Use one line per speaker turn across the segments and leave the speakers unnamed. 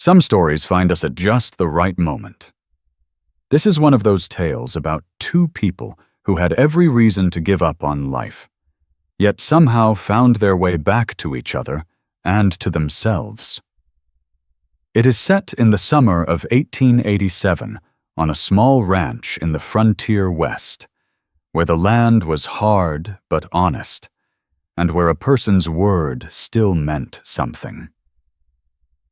Some stories find us at just the right moment. This is one of those tales about two people who had every reason to give up on life, yet somehow found their way back to each other and to themselves. It is set in the summer of 1887 on a small ranch in the frontier West, where the land was hard but honest, and where a person's word still meant something.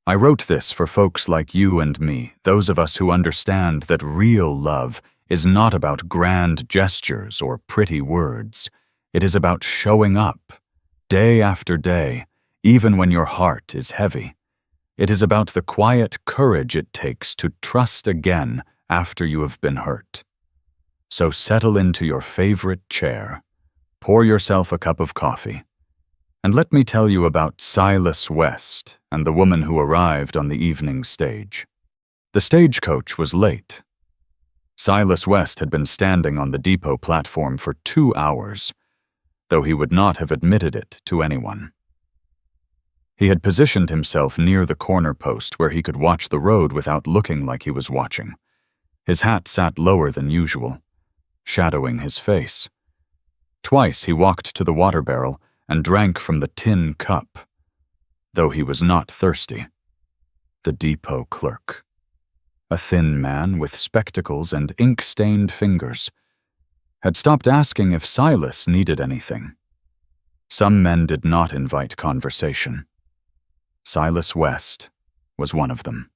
I wrote this for folks like you and me, those of us who understand that real love is not about grand gestures or pretty words. It is about showing up, day after day, even when your heart is heavy. It is about the quiet courage it takes to trust again after you have been hurt. So settle into your favorite chair, pour yourself a cup of coffee, and let me tell you about Silas West and the woman who arrived on the evening stage. The stagecoach was late. Silas West had been standing on the depot platform for 2 hours, though he would not have admitted it to anyone. He had positioned himself near the corner post where he could watch the road without looking like he was watching. His hat sat lower than usual, shadowing his face. Twice he walked to the water barrel and drank from the tin cup, though he was not thirsty. The depot clerk, a thin man with spectacles and ink-stained fingers, had stopped asking if Silas needed anything. Some men did not invite conversation. Silas West was one of them.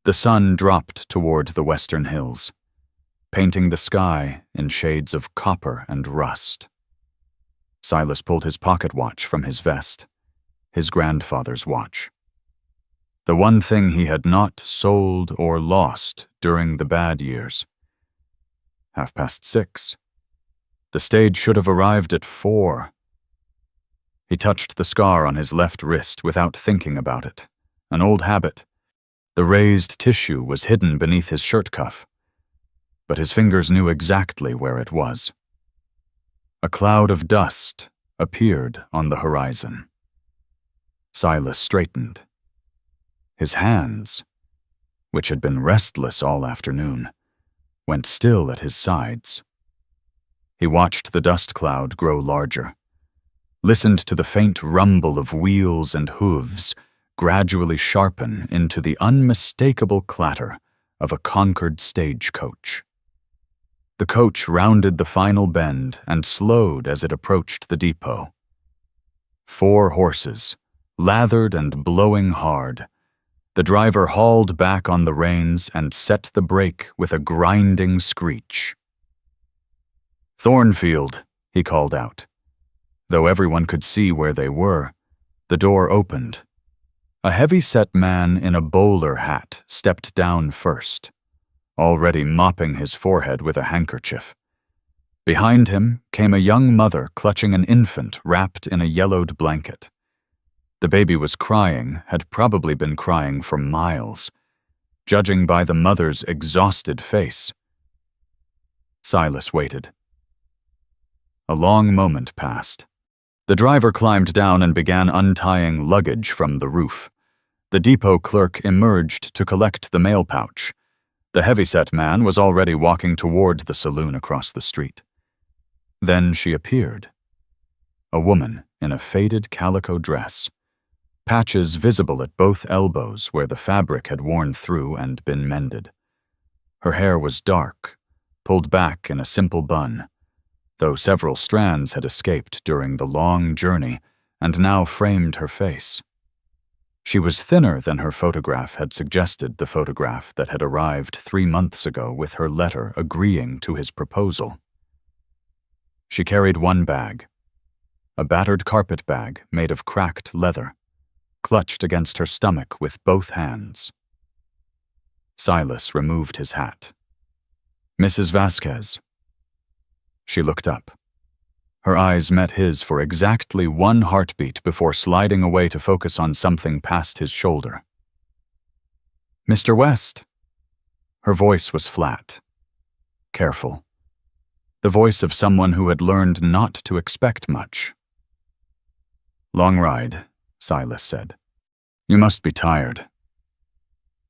The sun dropped toward the western hills, painting the sky in shades of copper and rust. Silas pulled his pocket watch from his vest, his grandfather's watch. The one thing he had not sold or lost during the bad years. 6:30. The stage should have arrived at 4. He touched the scar on his left wrist without thinking about it, an old habit. The raised tissue was hidden beneath his shirt cuff, but his fingers knew exactly where it was. A cloud of dust appeared on the horizon. Silas straightened. His hands, which had been restless all afternoon, went still at his sides. He watched the dust cloud grow larger, listened to the faint rumble of wheels and hooves gradually sharpen into the unmistakable clatter of a conquered stagecoach. The coach rounded the final bend and slowed as it approached the depot. 4 horses, lathered and blowing hard. The driver hauled back on the reins and set the brake with a grinding screech. "Thornfield," he called out. Though everyone could see where they were, the door opened. A heavy-set man in a bowler hat stepped down first, already mopping his forehead with a handkerchief. Behind him came a young mother clutching an infant wrapped in a yellowed blanket. The baby was crying, had probably been crying for miles, judging by the mother's exhausted face. Silas waited. A long moment passed. The driver climbed down and began untying luggage from the roof. The depot clerk emerged to collect the mail pouch. The heavy-set man was already walking toward the saloon across the street. Then she appeared. A woman in a faded calico dress, patches visible at both elbows where the fabric had worn through and been mended. Her hair was dark, pulled back in a simple bun, though several strands had escaped during the long journey and now framed her face. She was thinner than her photograph had suggested, the photograph that had arrived 3 months ago with her letter agreeing to his proposal. She carried one bag, a battered carpet bag made of cracked leather, clutched against her stomach with both hands. Silas removed his hat. "Mrs. Vasquez." She looked up. Her eyes met his for exactly 1 heartbeat before sliding away to focus on something past his shoulder. "Mr. West." Her voice was flat, careful, the voice of someone who had learned not to expect much. "Long ride," Silas said. "You must be tired."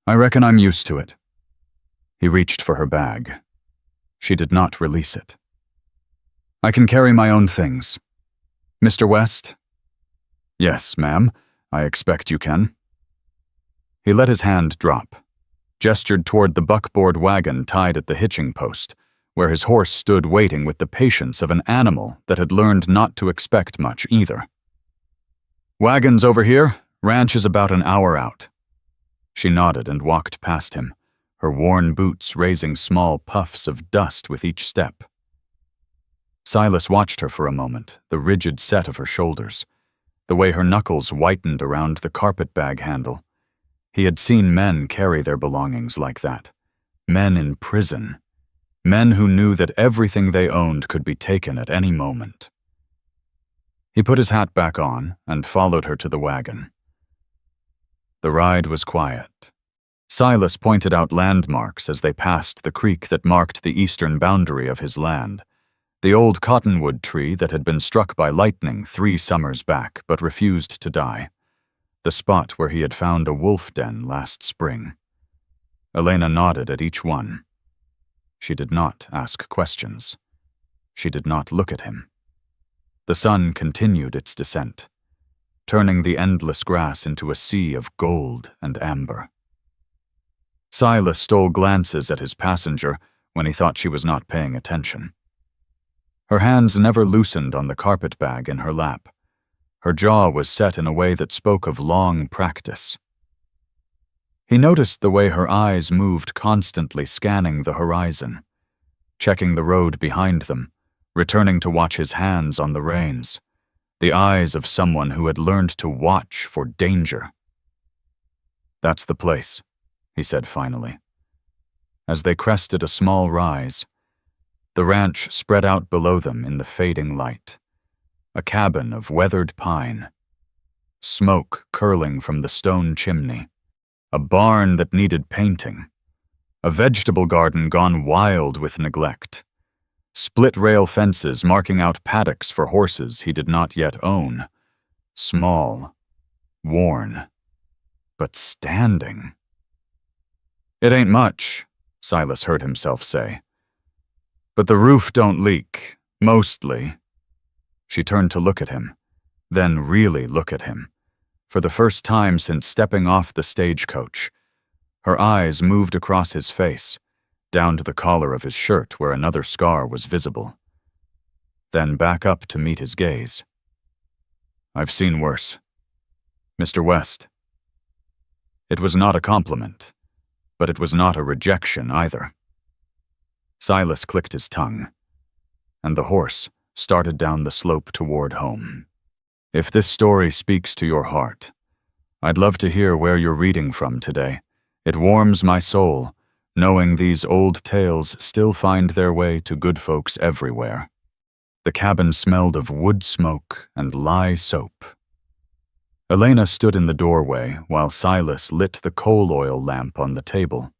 I reckon I'm used to it. He reached for her bag. She did not release it. I can carry my own things. Mr. West? Yes, ma'am. I expect you can. He let his hand drop, gestured toward the buckboard wagon tied at the hitching post, where his horse stood waiting with the patience of an animal that had learned not to expect much either. Wagon's over here. Ranch is about an hour out. She nodded and walked past him, her worn boots raising small puffs of dust with each step. Silas watched her for a moment, the rigid set of her shoulders, the way her knuckles whitened around the carpetbag handle. He had seen men carry their belongings like that. Men in prison. Men who knew that everything they owned could be taken at any moment. He put his hat back on and followed her to the wagon. The ride was quiet. Silas pointed out landmarks as they passed the creek that marked the eastern boundary of his land, the old cottonwood tree that had been struck by lightning 3 summers back but refused to die, the spot where he had found a wolf den last spring. Elena nodded at each one. She did not ask questions. She did not look at him. The sun continued its descent, turning the endless grass into a sea of gold and amber. Silas stole glances at his passenger when he thought she was not paying attention. Her hands never loosened on the carpetbag in her lap. Her jaw was set in a way that spoke of long practice. He noticed the way her eyes moved, constantly scanning the horizon, checking the road behind them, returning to watch his hands on the reins, the eyes of someone who had learned to watch for danger. That's the place, he said finally. As they crested a small rise, the ranch spread out below them in the fading light, a cabin of weathered pine, smoke curling from the stone chimney, a barn that needed painting, a vegetable garden gone wild with neglect, split-rail fences marking out paddocks for horses he did not yet own, small, worn, but standing. It ain't much, Silas heard himself say. But the roof don't leak, mostly. She turned to look at him, then really look at him. For the first time since stepping off the stagecoach, her eyes moved across his face, down to the collar of his shirt where another scar was visible, then back up to meet his gaze. I've seen worse. Mr. West. It was not a compliment, but it was not a rejection either. Silas clicked his tongue, and the horse started down the slope toward home. If this story speaks to your heart, I'd love to hear where you're reading from today. It warms my soul, knowing these old tales still find their way to good folks everywhere. The cabin smelled of wood smoke and lye soap. Elena stood in the doorway while Silas lit the coal oil lamp on the table.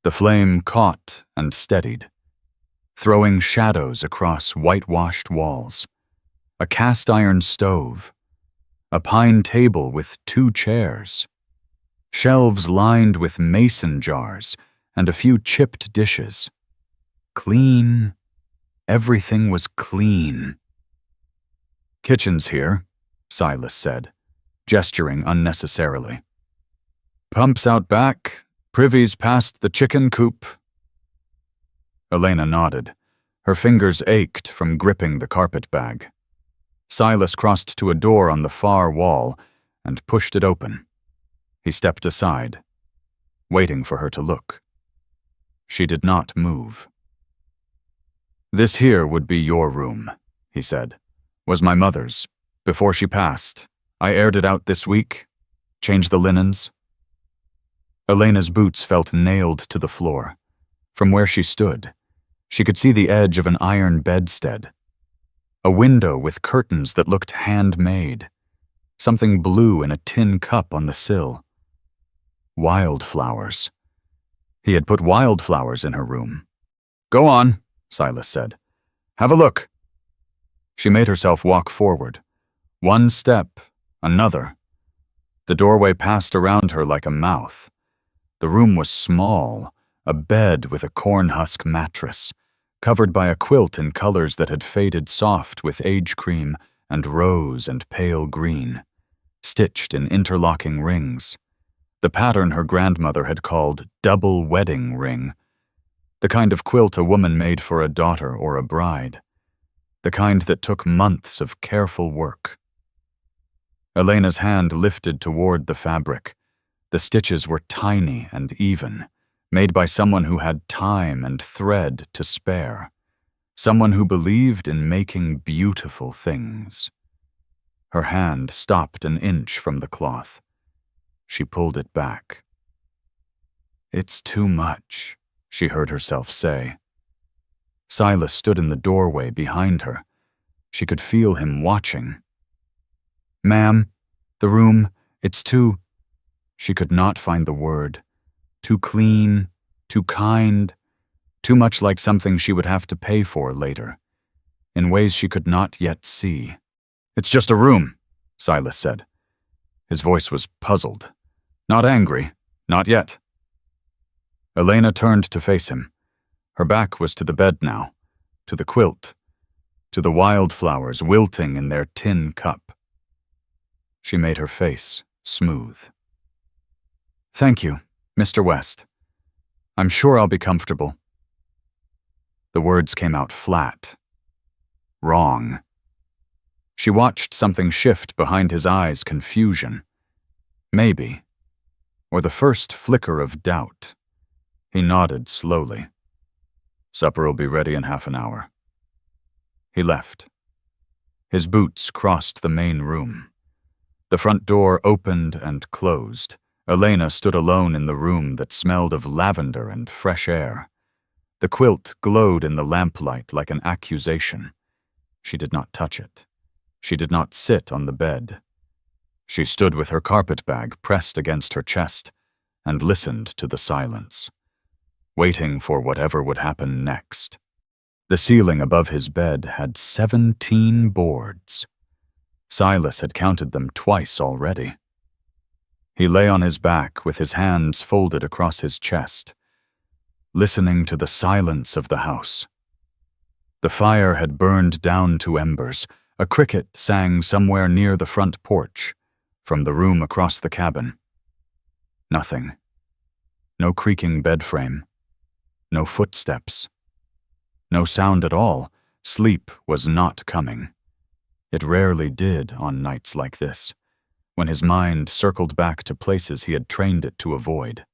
The flame caught and steadied, throwing shadows across whitewashed walls, a cast-iron stove, a pine table with 2 chairs, shelves lined with mason jars, and a few chipped dishes. Clean. Everything was clean. Kitchen's here, Silas said, gesturing unnecessarily. Pumps out back, privy's past the chicken coop. Elena nodded. Her fingers ached from gripping the carpetbag. Silas crossed to a door on the far wall and pushed it open. He stepped aside, waiting for her to look. She did not move. This here would be your room, he said. Was my mother's. Before she passed, I aired it out this week, changed the linens. Elena's boots felt nailed to the floor. From where she stood, she could see the edge of an iron bedstead, a window with curtains that looked handmade, something blue in a tin cup on the sill. Wildflowers. He had put wildflowers in her room. Go on, Silas said. Have a look. She made herself walk forward. One step, another. The doorway passed around her like a mouth. The room was small, a bed with a corn husk mattress, covered by a quilt in colors that had faded soft with age cream and rose and pale green, stitched in interlocking rings, the pattern her grandmother had called double wedding ring, the kind of quilt a woman made for a daughter or a bride, the kind that took months of careful work. Elena's hand lifted toward the fabric. The stitches were tiny and even, made by someone who had time and thread to spare, someone who believed in making beautiful things. Her hand stopped an inch from the cloth. She pulled it back. "It's too much," she heard herself say. Silas stood in the doorway behind her. She could feel him watching. "Ma'am, the room, it's too—" She could not find the word. Too clean, too kind, too much like something she would have to pay for later, in ways she could not yet see. "It's just a room," Silas said. His voice was puzzled. Not angry, not yet. Elena turned to face him. Her back was to the bed now, to the quilt, to the wildflowers wilting in their tin cup. She made her face smooth. "Thank you, Mr. West. I'm sure I'll be comfortable." The words came out flat. Wrong. She watched something shift behind his eyes, confusion. Maybe. Or the first flicker of doubt. He nodded slowly. "Supper'll be ready in half an hour." He left. His boots crossed the main room. The front door opened and closed. Elena stood alone in the room that smelled of lavender and fresh air. The quilt glowed in the lamplight like an accusation. She did not touch it. She did not sit on the bed. She stood with her carpetbag pressed against her chest and listened to the silence, waiting for whatever would happen next. The ceiling above his bed had 17 boards. Silas had counted them twice already. He lay on his back with his hands folded across his chest, listening to the silence of the house. The fire had burned down to embers. A cricket sang somewhere near the front porch, from the room across the cabin. Nothing. No creaking bed frame. No footsteps. No sound at all. Sleep was not coming. It rarely did on nights like this, when his mind circled back to places he had trained it to avoid.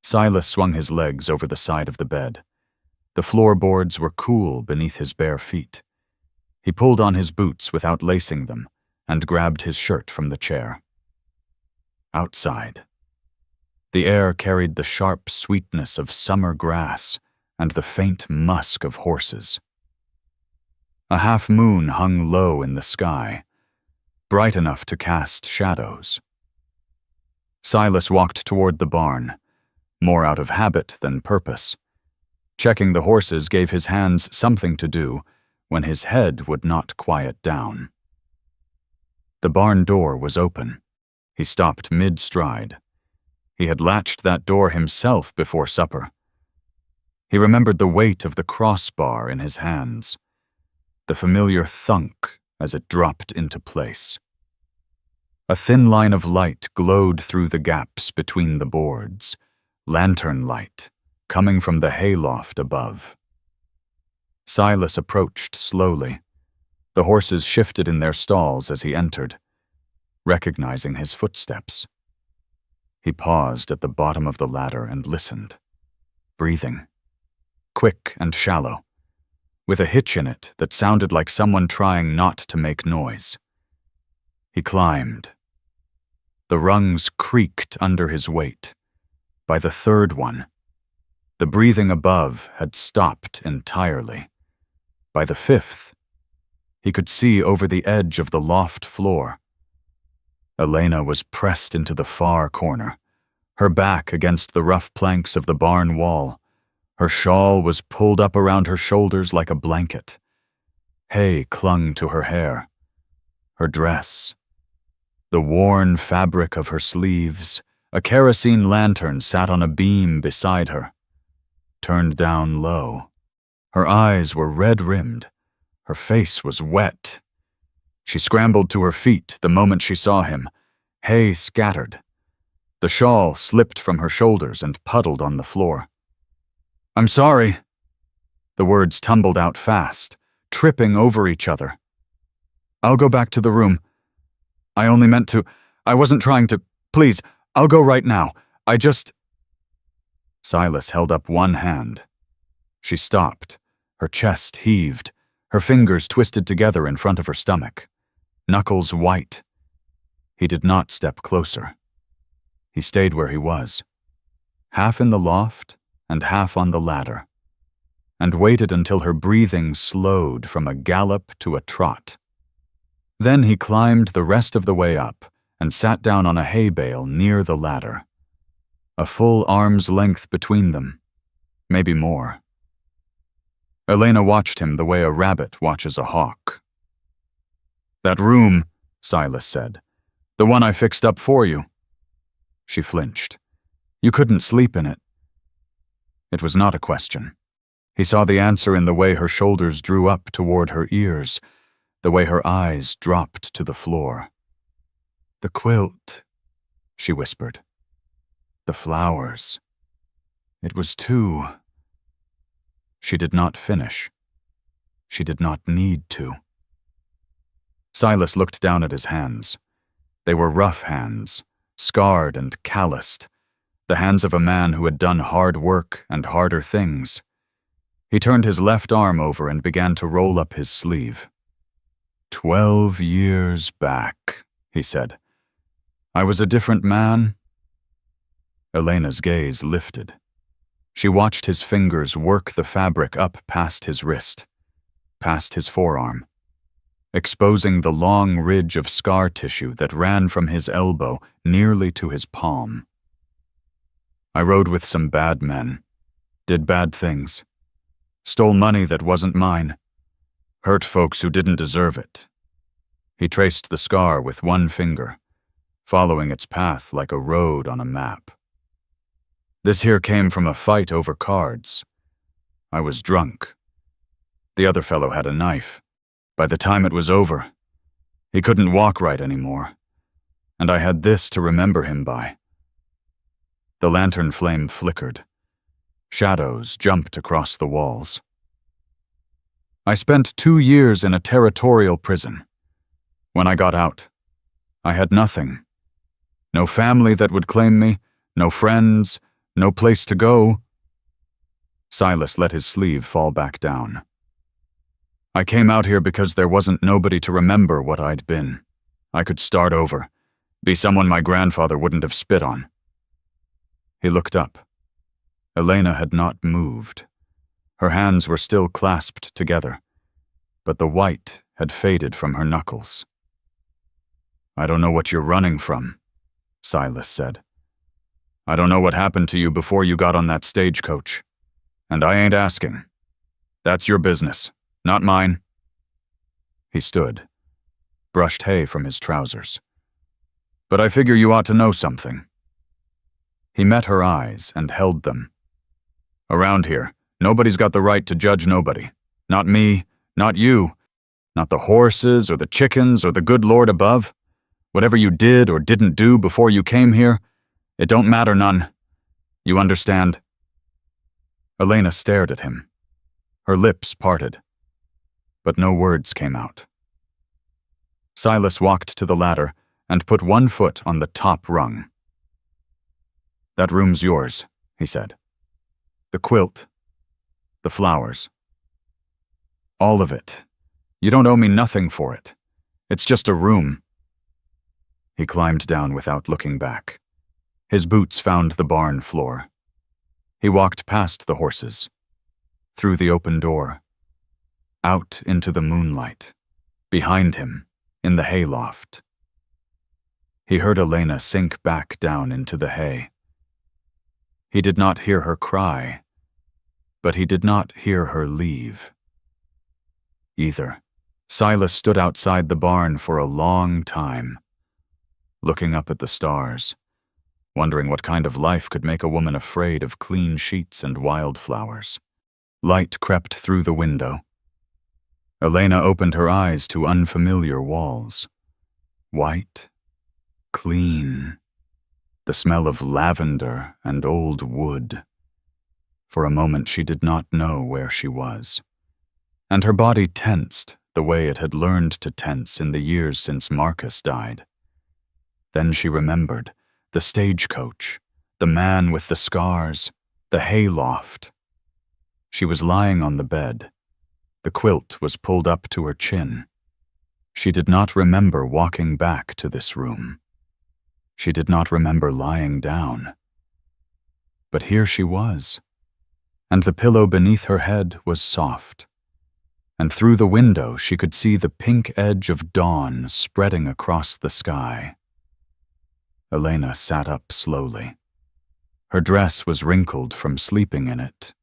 Silas swung his legs over the side of the bed. The floorboards were cool beneath his bare feet. He pulled on his boots without lacing them and grabbed his shirt from the chair. Outside. The air carried the sharp sweetness of summer grass and the faint musk of horses. A half-moon hung low in the sky, bright enough to cast shadows. Silas walked toward the barn, more out of habit than purpose. Checking the horses gave his hands something to do when his head would not quiet down. The barn door was open. He stopped mid-stride. He had latched that door himself before supper. He remembered the weight of the crossbar in his hands, the familiar thunk as it dropped into place. A thin line of light glowed through the gaps between the boards, lantern light coming from the hayloft above. Silas approached slowly. The horses shifted in their stalls as he entered, recognizing his footsteps. He paused at the bottom of the ladder and listened, breathing, quick and shallow, with a hitch in it that sounded like someone trying not to make noise. He climbed. The rungs creaked under his weight. By the third one, the breathing above had stopped entirely. By the fifth, he could see over the edge of the loft floor. Elena was pressed into the far corner, her back against the rough planks of the barn wall. Her shawl was pulled up around her shoulders like a blanket. Hay clung to her hair. Her dress, the worn fabric of her sleeves, A kerosene lantern sat on a beam beside her, turned down low. Her eyes were red-rimmed. Her face was wet. She scrambled to her feet the moment she saw him. Hay scattered. The shawl slipped from her shoulders and puddled on the floor. "I'm sorry." The words tumbled out fast, tripping over each other. "I'll go back to the room. I only meant to. I wasn't trying to. Please, I'll go right now. I just—" Silas held up one hand. She stopped. Her chest heaved. Her fingers twisted together in front of her stomach. Knuckles white. He did not step closer. He stayed where he was, half in the loft and half on the ladder, and waited until her breathing slowed from a gallop to a trot. Then he climbed the rest of the way up and sat down on a hay bale near the ladder. A full arm's length between them, maybe more. Elena watched him the way a rabbit watches a hawk. "That room," Silas said. "The one I fixed up for you." She flinched. "You couldn't sleep in it." It was not a question. He saw the answer in the way her shoulders drew up toward her ears, the way her eyes dropped to the floor. "The quilt," she whispered. "The flowers. It was too—" She did not finish. She did not need to. Silas looked down at his hands. They were rough hands, scarred and calloused, the hands of a man who had done hard work and harder things. He turned his left arm over and began to roll up his sleeve. 12 years back, he said. I was a different man. Elena's gaze lifted. She watched his fingers work the fabric up past his wrist, past his forearm, exposing the long ridge of scar tissue that ran from his elbow nearly to his palm. I rode with some bad men, did bad things, stole money that wasn't mine, hurt folks who didn't deserve it. He traced the scar with one finger, following its path like a road on a map. This here came from a fight over cards. I was drunk. The other fellow had a knife. By the time it was over, he couldn't walk right anymore, and I had this to remember him by. The lantern flame flickered. Shadows jumped across the walls. I spent 2 years in a territorial prison. When I got out, I had nothing. No family that would claim me, no friends, no place to go. Silas let his sleeve fall back down. I came out here because there wasn't nobody to remember what I'd been. I could start over, be someone my grandfather wouldn't have spit on. He looked up. Elena had not moved. Her hands were still clasped together, but the white had faded from her knuckles. I don't know what you're running from, Silas said. I don't know what happened to you before you got on that stagecoach, and I ain't asking. That's your business, not mine. He stood, brushed hay from his trousers. But I figure you ought to know something. He met her eyes and held them. Around here, nobody's got the right to judge nobody. Not me, not you, not the horses or the chickens or the good Lord above. Whatever you did or didn't do before you came here, it don't matter none. You understand? Elena stared at him. Her lips parted, but no words came out. Silas walked to the ladder and put one foot on the top rung. That room's yours, he said. The quilt, the flowers. All of it. You don't owe me nothing for it. It's just a room. He climbed down without looking back. His boots found the barn floor. He walked past the horses, through the open door, out into the moonlight, behind him, in the hayloft. He heard Elena sink back down into the hay. He did not hear her cry, but he did not hear her leave. Either. Silas stood outside the barn for a long time, looking up at the stars, wondering what kind of life could make a woman afraid of clean sheets and wildflowers. Light crept through the window. Elena opened her eyes to unfamiliar walls. White, clean, the smell of lavender and old wood. For a moment she did not know where she was, and her body tensed the way it had learned to tense in the years since Marcus died. Then she remembered the stagecoach, the man with the scars, the hayloft. She was lying on the bed. The quilt was pulled up to her chin. She did not remember walking back to this room. She did not remember lying down. But here she was, and the pillow beneath her head was soft, and through the window she could see the pink edge of dawn spreading across the sky. Elena sat up slowly. Her dress was wrinkled from sleeping in it.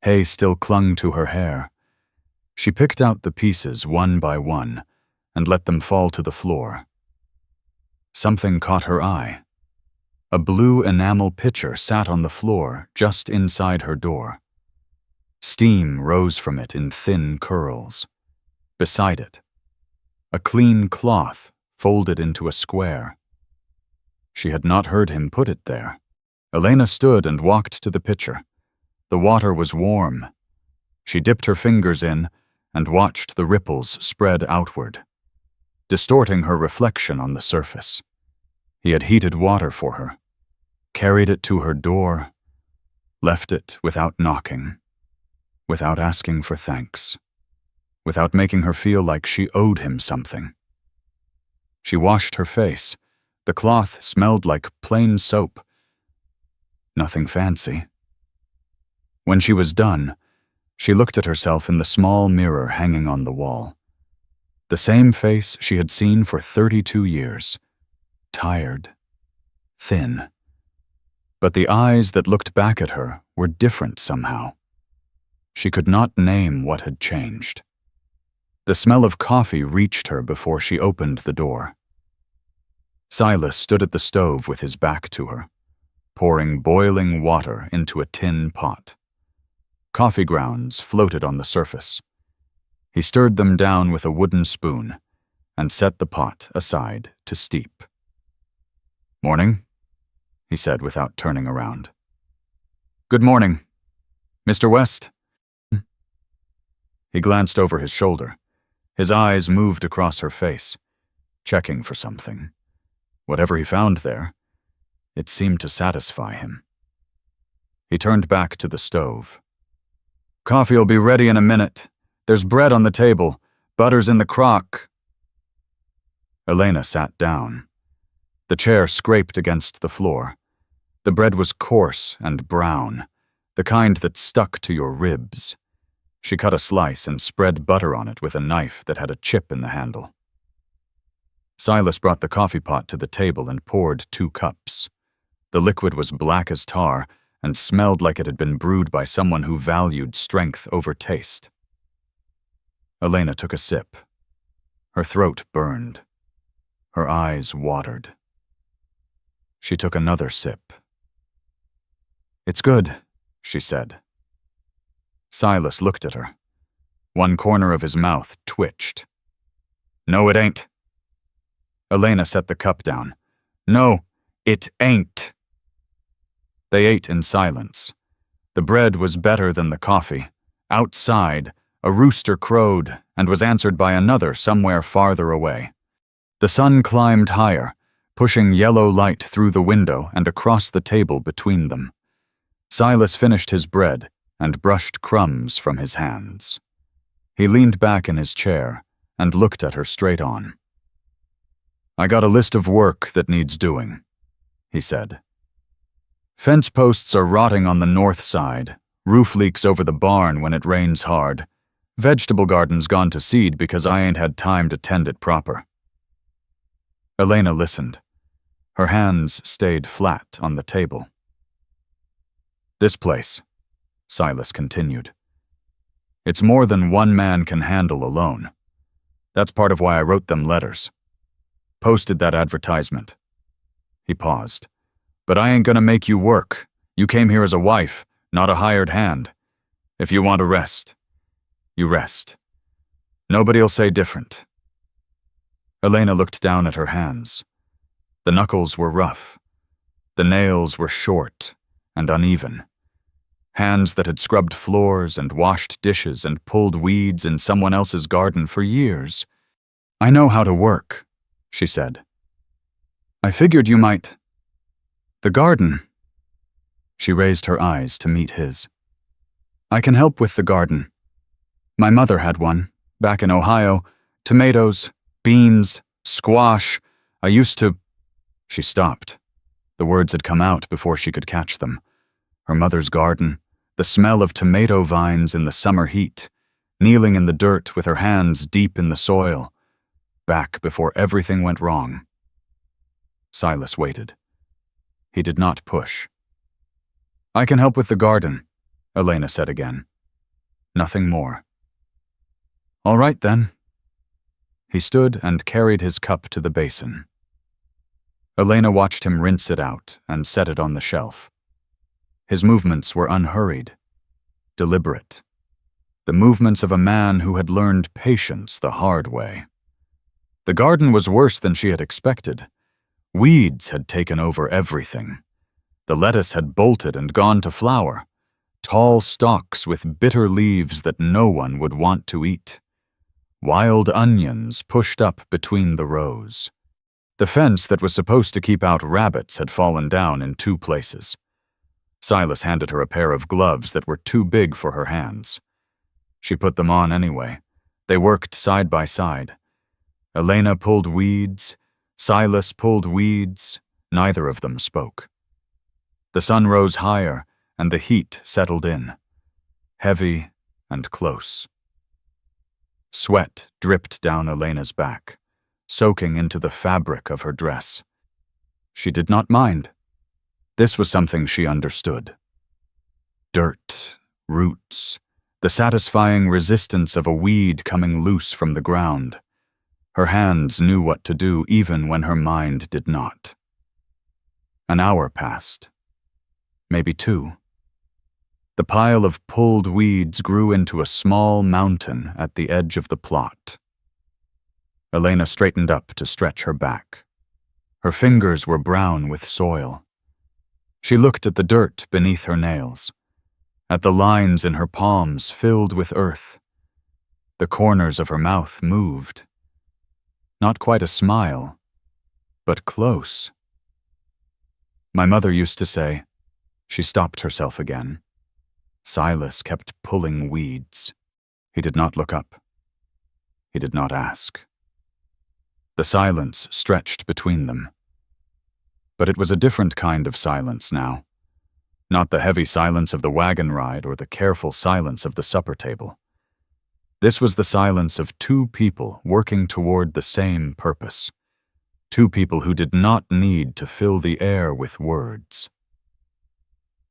Hay still clung to her hair. She picked out the pieces one by one and let them fall to the floor. Something caught her eye. A blue enamel pitcher sat on the floor just inside her door. Steam rose from it in thin curls. Beside it, a clean cloth folded into a square. She had not heard him put it there. Elena stood and walked to the pitcher. The water was warm. She dipped her fingers in and watched the ripples spread outward, distorting her reflection on the surface. He had heated water for her, carried it to her door, left it without knocking, without asking for thanks, without making her feel like she owed him something. She washed her face. The cloth smelled like plain soap. Nothing fancy. When she was done, she looked at herself in the small mirror hanging on the wall. The same face she had seen for 32 years. Tired, thin. But the eyes that looked back at her were different somehow. She could not name what had changed. The smell of coffee reached her before she opened the door. Silas stood at the stove with his back to her, pouring boiling water into a tin pot. Coffee grounds floated on the surface. He stirred them down with a wooden spoon and set the pot aside to steep. "Morning," he said without turning around. "Good morning. Mr. West?" He glanced over his shoulder. His eyes moved across her face, checking for something. Whatever he found there, it seemed to satisfy him. He turned back to the stove. "Coffee'll be ready in a minute. There's bread on the table. Butter's in the crock." Elena sat down. The chair scraped against the floor. The bread was coarse and brown, the kind that stuck to your ribs. She cut a slice and spread butter on it with a knife that had a chip in the handle. Silas brought the coffee pot to the table and poured 2 cups. The liquid was black as tar and smelled like it had been brewed by someone who valued strength over taste. Elena took a sip. Her throat burned. Her eyes watered. She took another sip. "It's good," she said. Silas looked at her. One corner of his mouth twitched. "No, it ain't." Elena set the cup down. "No, it ain't." They ate in silence. The bread was better than the coffee. Outside, a rooster crowed and was answered by another somewhere farther away. The sun climbed higher, pushing yellow light through the window and across the table between them. Silas finished his bread and brushed crumbs from his hands. He leaned back in his chair and looked at her straight on. "I got a list of work that needs doing," he said. "Fence posts are rotting on the north side, roof leaks over the barn when it rains hard, vegetable garden's gone to seed because I ain't had time to tend it proper." Elena listened. Her hands stayed flat on the table. "This place," Silas continued. "It's more than one man can handle alone. That's part of why I wrote them letters. Posted that advertisement." He paused. But I ain't gonna make you work. You came here as a wife, not a hired hand. If you want to rest, you rest. Nobody'll say different." Elena looked down at her hands. The knuckles were rough. The nails were short and uneven. Hands that had scrubbed floors and washed dishes and pulled weeds in someone else's garden for years. "I know how to work," she said. "I figured you might." "The garden." She raised her eyes to meet his. "I can help with the garden. My mother had one, back in Ohio. Tomatoes, beans, squash. I used to—" She stopped. The words had come out before she could catch them. Her mother's garden, the smell of tomato vines in the summer heat, kneeling in the dirt with her hands deep in the soil, back before everything went wrong. Silas waited. He did not push. "I can help with the garden," Elena said again. Nothing more. "All right, then." He stood and carried his cup to the basin. Elena watched him rinse it out and set it on the shelf. His movements were unhurried, deliberate. The movements of a man who had learned patience the hard way. The garden was worse than she had expected. Weeds had taken over everything. The lettuce had bolted and gone to flower. Tall stalks with bitter leaves that no one would want to eat. Wild onions pushed up between the rows. The fence that was supposed to keep out rabbits had fallen down in 2 places. Silas handed her a pair of gloves that were too big for her hands. She put them on anyway. They worked side by side. Elena pulled weeds. Silas pulled weeds. Neither of them spoke. The sun rose higher, and the heat settled in, heavy and close. Sweat dripped down Elena's back, soaking into the fabric of her dress. She did not mind. This was something she understood. Dirt, roots, the satisfying resistance of a weed coming loose from the ground. Her hands knew what to do even when her mind did not. An hour passed. Maybe 2. The pile of pulled weeds grew into a small mountain at the edge of the plot. Elena straightened up to stretch her back. Her fingers were brown with soil. She looked at the dirt beneath her nails, at the lines in her palms filled with earth. The corners of her mouth moved. Not quite a smile, but close. My mother used to say. She stopped herself again. Silas kept pulling weeds. He did not look up. He did not ask. The silence stretched between them. But it was a different kind of silence now. Not the heavy silence of the wagon ride or the careful silence of the supper table. This was the silence of 2 people working toward the same purpose. 2 people who did not need to fill the air with words.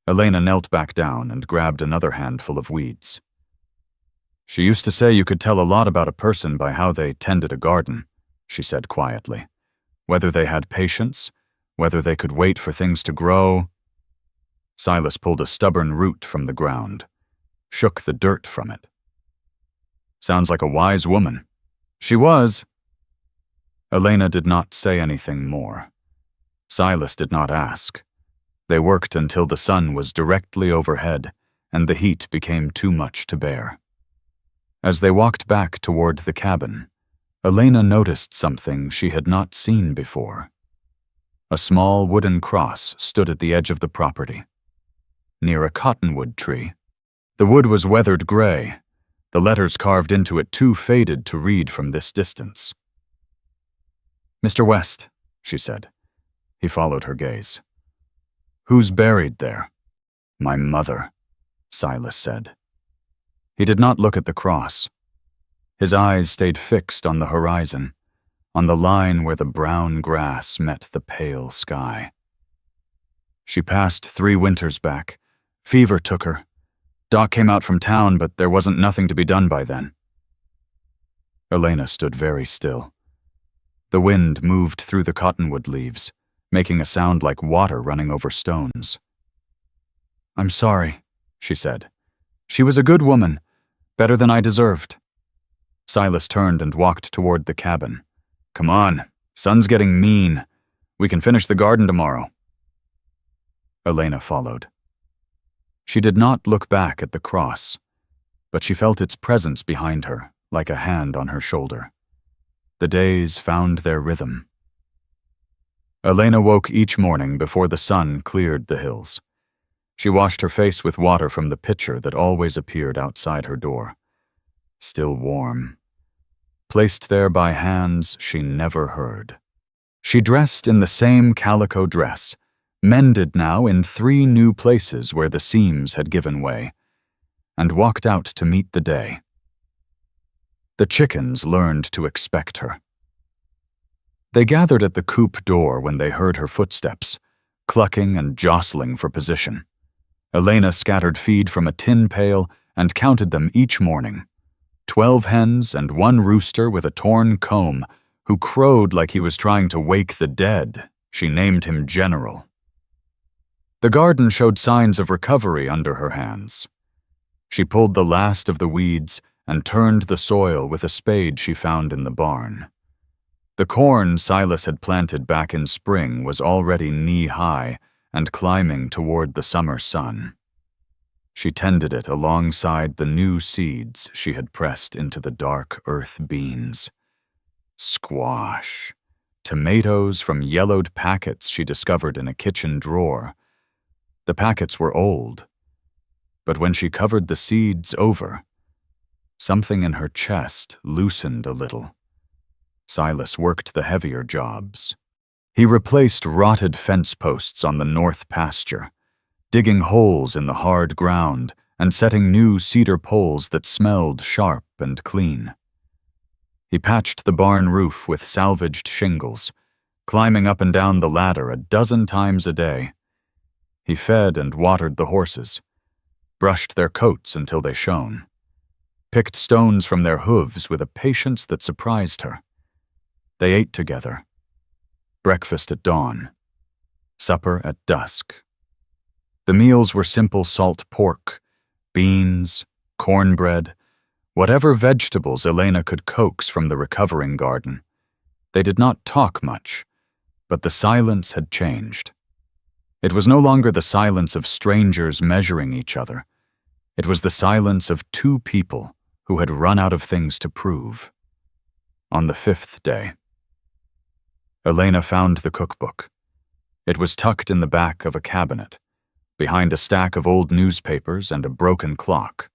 Elena knelt back down and grabbed another handful of weeds. "She used to say you could tell a lot about a person by how they tended a garden," she said quietly. "Whether they had patience, whether they could wait for things to grow." Silas pulled a stubborn root from the ground, shook the dirt from it. "Sounds like a wise woman." "She was." Elena did not say anything more. Silas did not ask. They worked until the sun was directly overhead and the heat became too much to bear. As they walked back toward the cabin, Elena noticed something she had not seen before. A small wooden cross stood at the edge of the property, near a cottonwood tree. The wood was weathered gray, the letters carved into it too faded to read from this distance. "Mr. West," she said. He followed her gaze. "Who's buried there?" "My mother," Silas said. He did not look at the cross. His eyes stayed fixed on the horizon, on the line where the brown grass met the pale sky. "She passed 3 winters back. Fever took her. Doc came out from town, but there wasn't nothing to be done by then." Elena stood very still. The wind moved through the cottonwood leaves, making a sound like water running over stones. "I'm sorry," she said. "She was a good woman, better than I deserved." Silas turned and walked toward the cabin. "Come on, sun's getting mean. We can finish the garden tomorrow." Elena followed. She did not look back at the cross, but she felt its presence behind her, like a hand on her shoulder. The days found their rhythm. Elena woke each morning before the sun cleared the hills. She washed her face with water from the pitcher that always appeared outside her door. Still warm. Placed there by hands she never heard. She dressed in the same calico dress, mended now in 3 new places where the seams had given way, and walked out to meet the day. The chickens learned to expect her. They gathered at the coop door when they heard her footsteps, clucking and jostling for position. Elena scattered feed from a tin pail and counted them each morning. 12 hens and 1 rooster with a torn comb, who crowed like he was trying to wake the dead. She named him General. The garden showed signs of recovery under her hands. She pulled the last of the weeds and turned the soil with a spade she found in the barn. The corn Silas had planted back in spring was already knee-high and climbing toward the summer sun. She tended it alongside the new seeds she had pressed into the dark earth beans. Squash. Tomatoes from yellowed packets she discovered in a kitchen drawer. The packets were old, but when she covered the seeds over, something in her chest loosened a little. Silas worked the heavier jobs. He replaced rotted fence posts on the north pasture, digging holes in the hard ground and setting new cedar poles that smelled sharp and clean. He patched the barn roof with salvaged shingles, climbing up and down the ladder a dozen times a day. He fed and watered the horses, brushed their coats until they shone, picked stones from their hooves with a patience that surprised her. They ate together. Breakfast at dawn, supper at dusk. The meals were simple salt pork, beans, cornbread, whatever vegetables Elena could coax from the recovering garden. They did not talk much, but the silence had changed. It was no longer the silence of strangers measuring each other. It was the silence of 2 people who had run out of things to prove. On the 5th day, Elena found the cookbook. It was tucked in the back of a cabinet, behind a stack of old newspapers and a broken clock.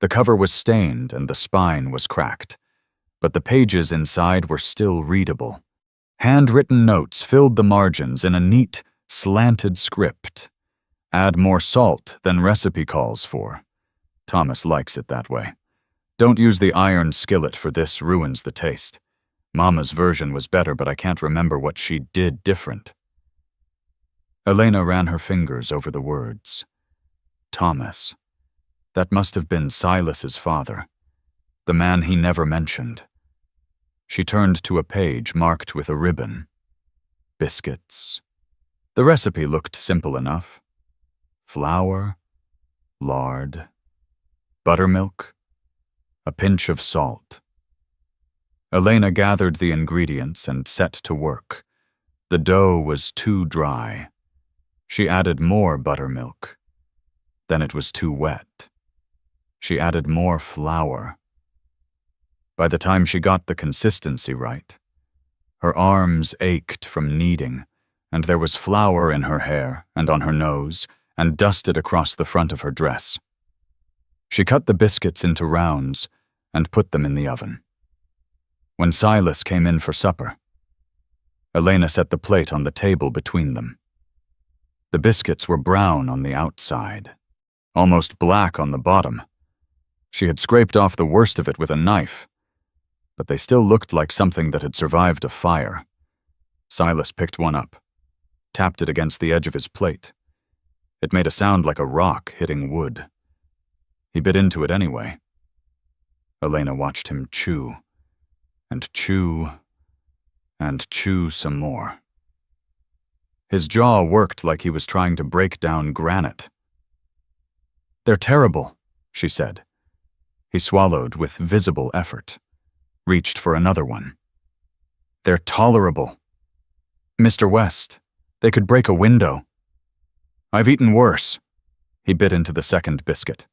The cover was stained and the spine was cracked, but the pages inside were still readable. Handwritten notes filled the margins in a neat, slanted script. Add more salt than recipe calls for. Thomas likes it that way. Don't use the iron skillet, for this ruins the taste. Mama's version was better, but I can't remember what she did different. Elena ran her fingers over the words. Thomas. That must have been Silas's father, the man he never mentioned. She turned to a page marked with a ribbon. Biscuits. The recipe looked simple enough. Flour, lard, buttermilk, a pinch of salt. Elena gathered the ingredients and set to work. The dough was too dry. She added more buttermilk. Then it was too wet. She added more flour. By the time she got the consistency right, her arms ached from kneading, and there was flour in her hair and on her nose and dusted across the front of her dress. She cut the biscuits into rounds and put them in the oven. When Silas came in for supper, Elena set the plate on the table between them. The biscuits were brown on the outside, almost black on the bottom. She had scraped off the worst of it with a knife, but they still looked like something that had survived a fire. Silas picked one up, tapped it against the edge of his plate. It made a sound like a rock hitting wood. He bit into it anyway. Elena watched him chew, and chew, and chew some more. His jaw worked like he was trying to break down granite. "They're terrible," she said. He swallowed with visible effort, reached for another one. "They're tolerable. Mr. West, they could break a window." "I've eaten worse." He bit into the second biscuit.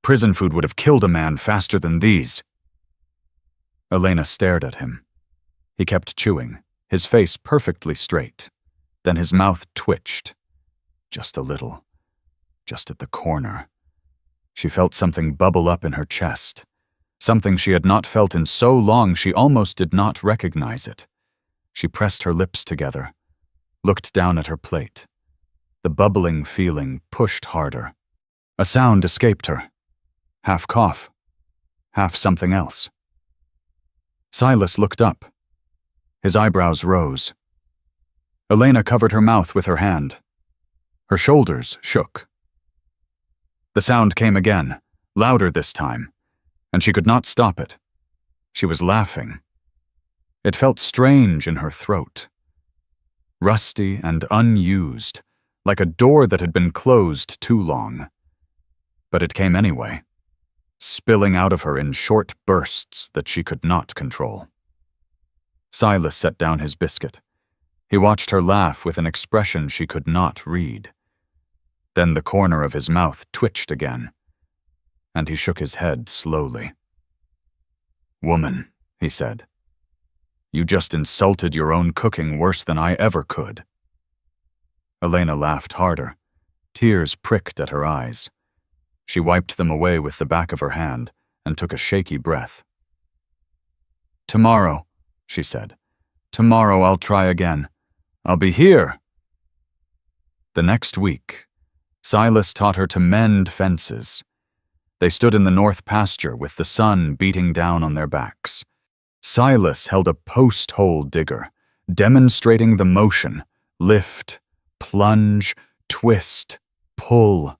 "Prison food would have killed a man faster than these." Elena stared at him. He kept chewing, his face perfectly straight. Then his mouth twitched. Just a little. Just at the corner. She felt something bubble up in her chest. Something she had not felt in so long she almost did not recognize it. She pressed her lips together, looked down at her plate. The bubbling feeling pushed harder. A sound escaped her. Half cough, half something else. Silas looked up. His eyebrows rose. Elena covered her mouth with her hand. Her shoulders shook. The sound came again, louder this time, and she could not stop it. She was laughing. It felt strange in her throat. Rusty and unused, like a door that had been closed too long. But it came anyway, spilling out of her in short bursts that she could not control. Silas set down his biscuit. He watched her laugh with an expression she could not read. Then the corner of his mouth twitched again, and he shook his head slowly. "Woman," he said, "you just insulted your own cooking worse than I ever could." Elena laughed harder. Tears pricked at her eyes. She wiped them away with the back of her hand and took a shaky breath. "Tomorrow," she said. "Tomorrow I'll try again. I'll be here." The next week, Silas taught her to mend fences. They stood in the north pasture with the sun beating down on their backs. Silas held a post-hole digger, demonstrating the motion: lift, plunge, twist, pull.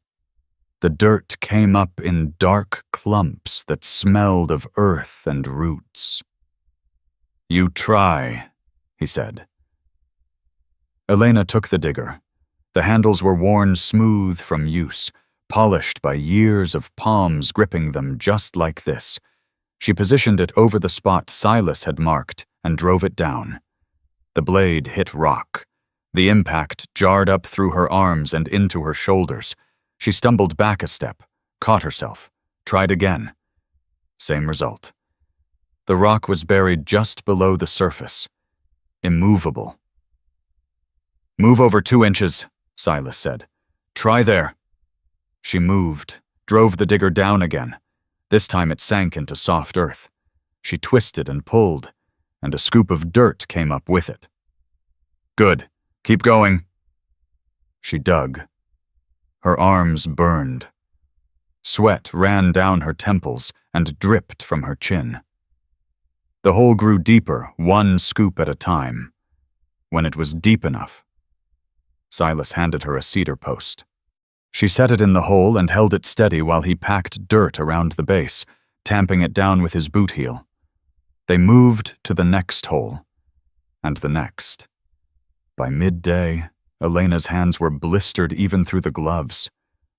The dirt came up in dark clumps that smelled of earth and roots. "You try," he said. Elena took the digger. The handles were worn smooth from use, polished by years of palms gripping them just like this. She positioned it over the spot Silas had marked and drove it down. The blade hit rock. The impact jarred up through her arms and into her shoulders. She stumbled back a step, caught herself, tried again. Same result. The rock was buried just below the surface, immovable. "Move over 2 inches," Silas said. "Try there." She moved, drove the digger down again. This time it sank into soft earth. She twisted and pulled, and a scoop of dirt came up with it. "Good. Keep going." She dug. Her arms burned. Sweat ran down her temples and dripped from her chin. The hole grew deeper, 1 scoop at a time. When it was deep enough, Silas handed her a cedar post. She set it in the hole and held it steady while he packed dirt around the base, tamping it down with his boot heel. They moved to the next hole, and the next. By midday, Elena's hands were blistered even through the gloves.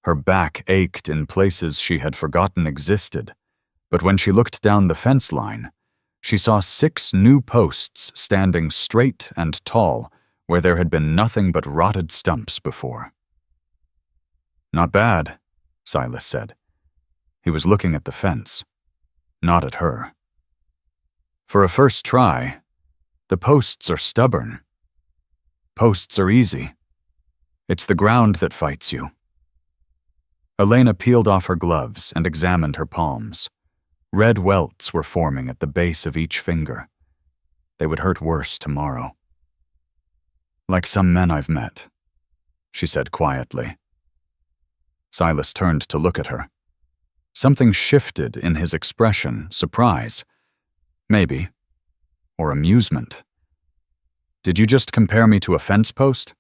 Her back ached in places she had forgotten existed, but when she looked down the fence line, she saw 6 new posts standing straight and tall where there had been nothing but rotted stumps before. "Not bad," Silas said. He was looking at the fence, not at her. "For a first try, the posts are stubborn. Posts are easy. It's the ground that fights you." Elena peeled off her gloves and examined her palms. Red welts were forming at the base of each finger. They would hurt worse tomorrow. "Like some men I've met," she said quietly. Silas turned to look at her. Something shifted in his expression, surprise. Maybe. Or amusement. "Did you just compare me to a fence post?"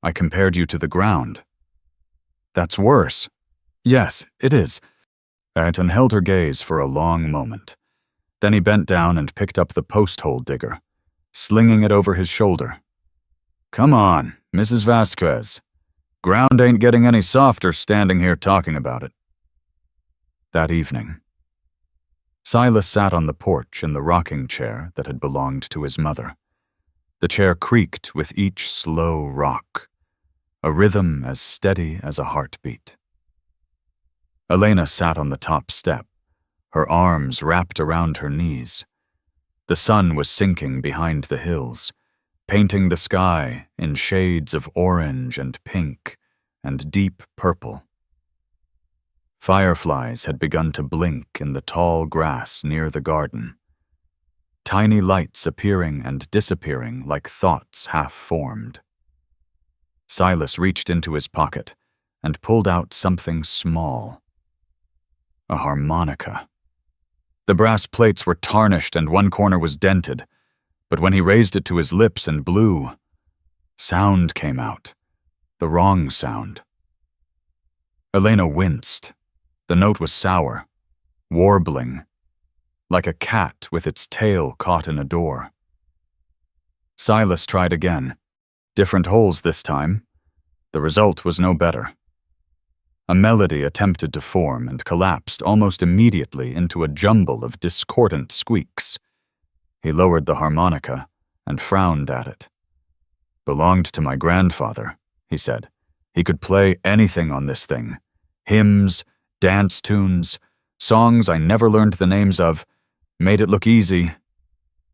"I compared you to the ground." "That's worse." "Yes, it is." Ayrton held her gaze for a long moment. Then he bent down and picked up the post-hole digger, slinging it over his shoulder. Come on, Mrs. Vasquez. Ground ain't getting any softer standing here talking about it. That evening, Silas sat on the porch in the rocking chair that had belonged to his mother. The chair creaked with each slow rock, a rhythm as steady as a heartbeat. Elena sat on the top step, her arms wrapped around her knees. The sun was sinking behind the hills, painting the sky in shades of orange and pink and deep purple. Fireflies had begun to blink in the tall grass near the garden, tiny lights appearing and disappearing like thoughts half-formed. Silas reached into his pocket and pulled out something small. A harmonica. The brass plates were tarnished and one corner was dented, but when he raised it to his lips and blew, sound came out, the wrong sound. Elena winced. The note was sour, warbling, like a cat with its tail caught in a door. Silas tried again. Different holes this time. The result was no better. A melody attempted to form and collapsed almost immediately into a jumble of discordant squeaks. He lowered the harmonica and frowned at it. "Belonged to my grandfather," he said. "He could play anything on this thing. Hymns, dance tunes, songs I never learned the names of. Made it look easy."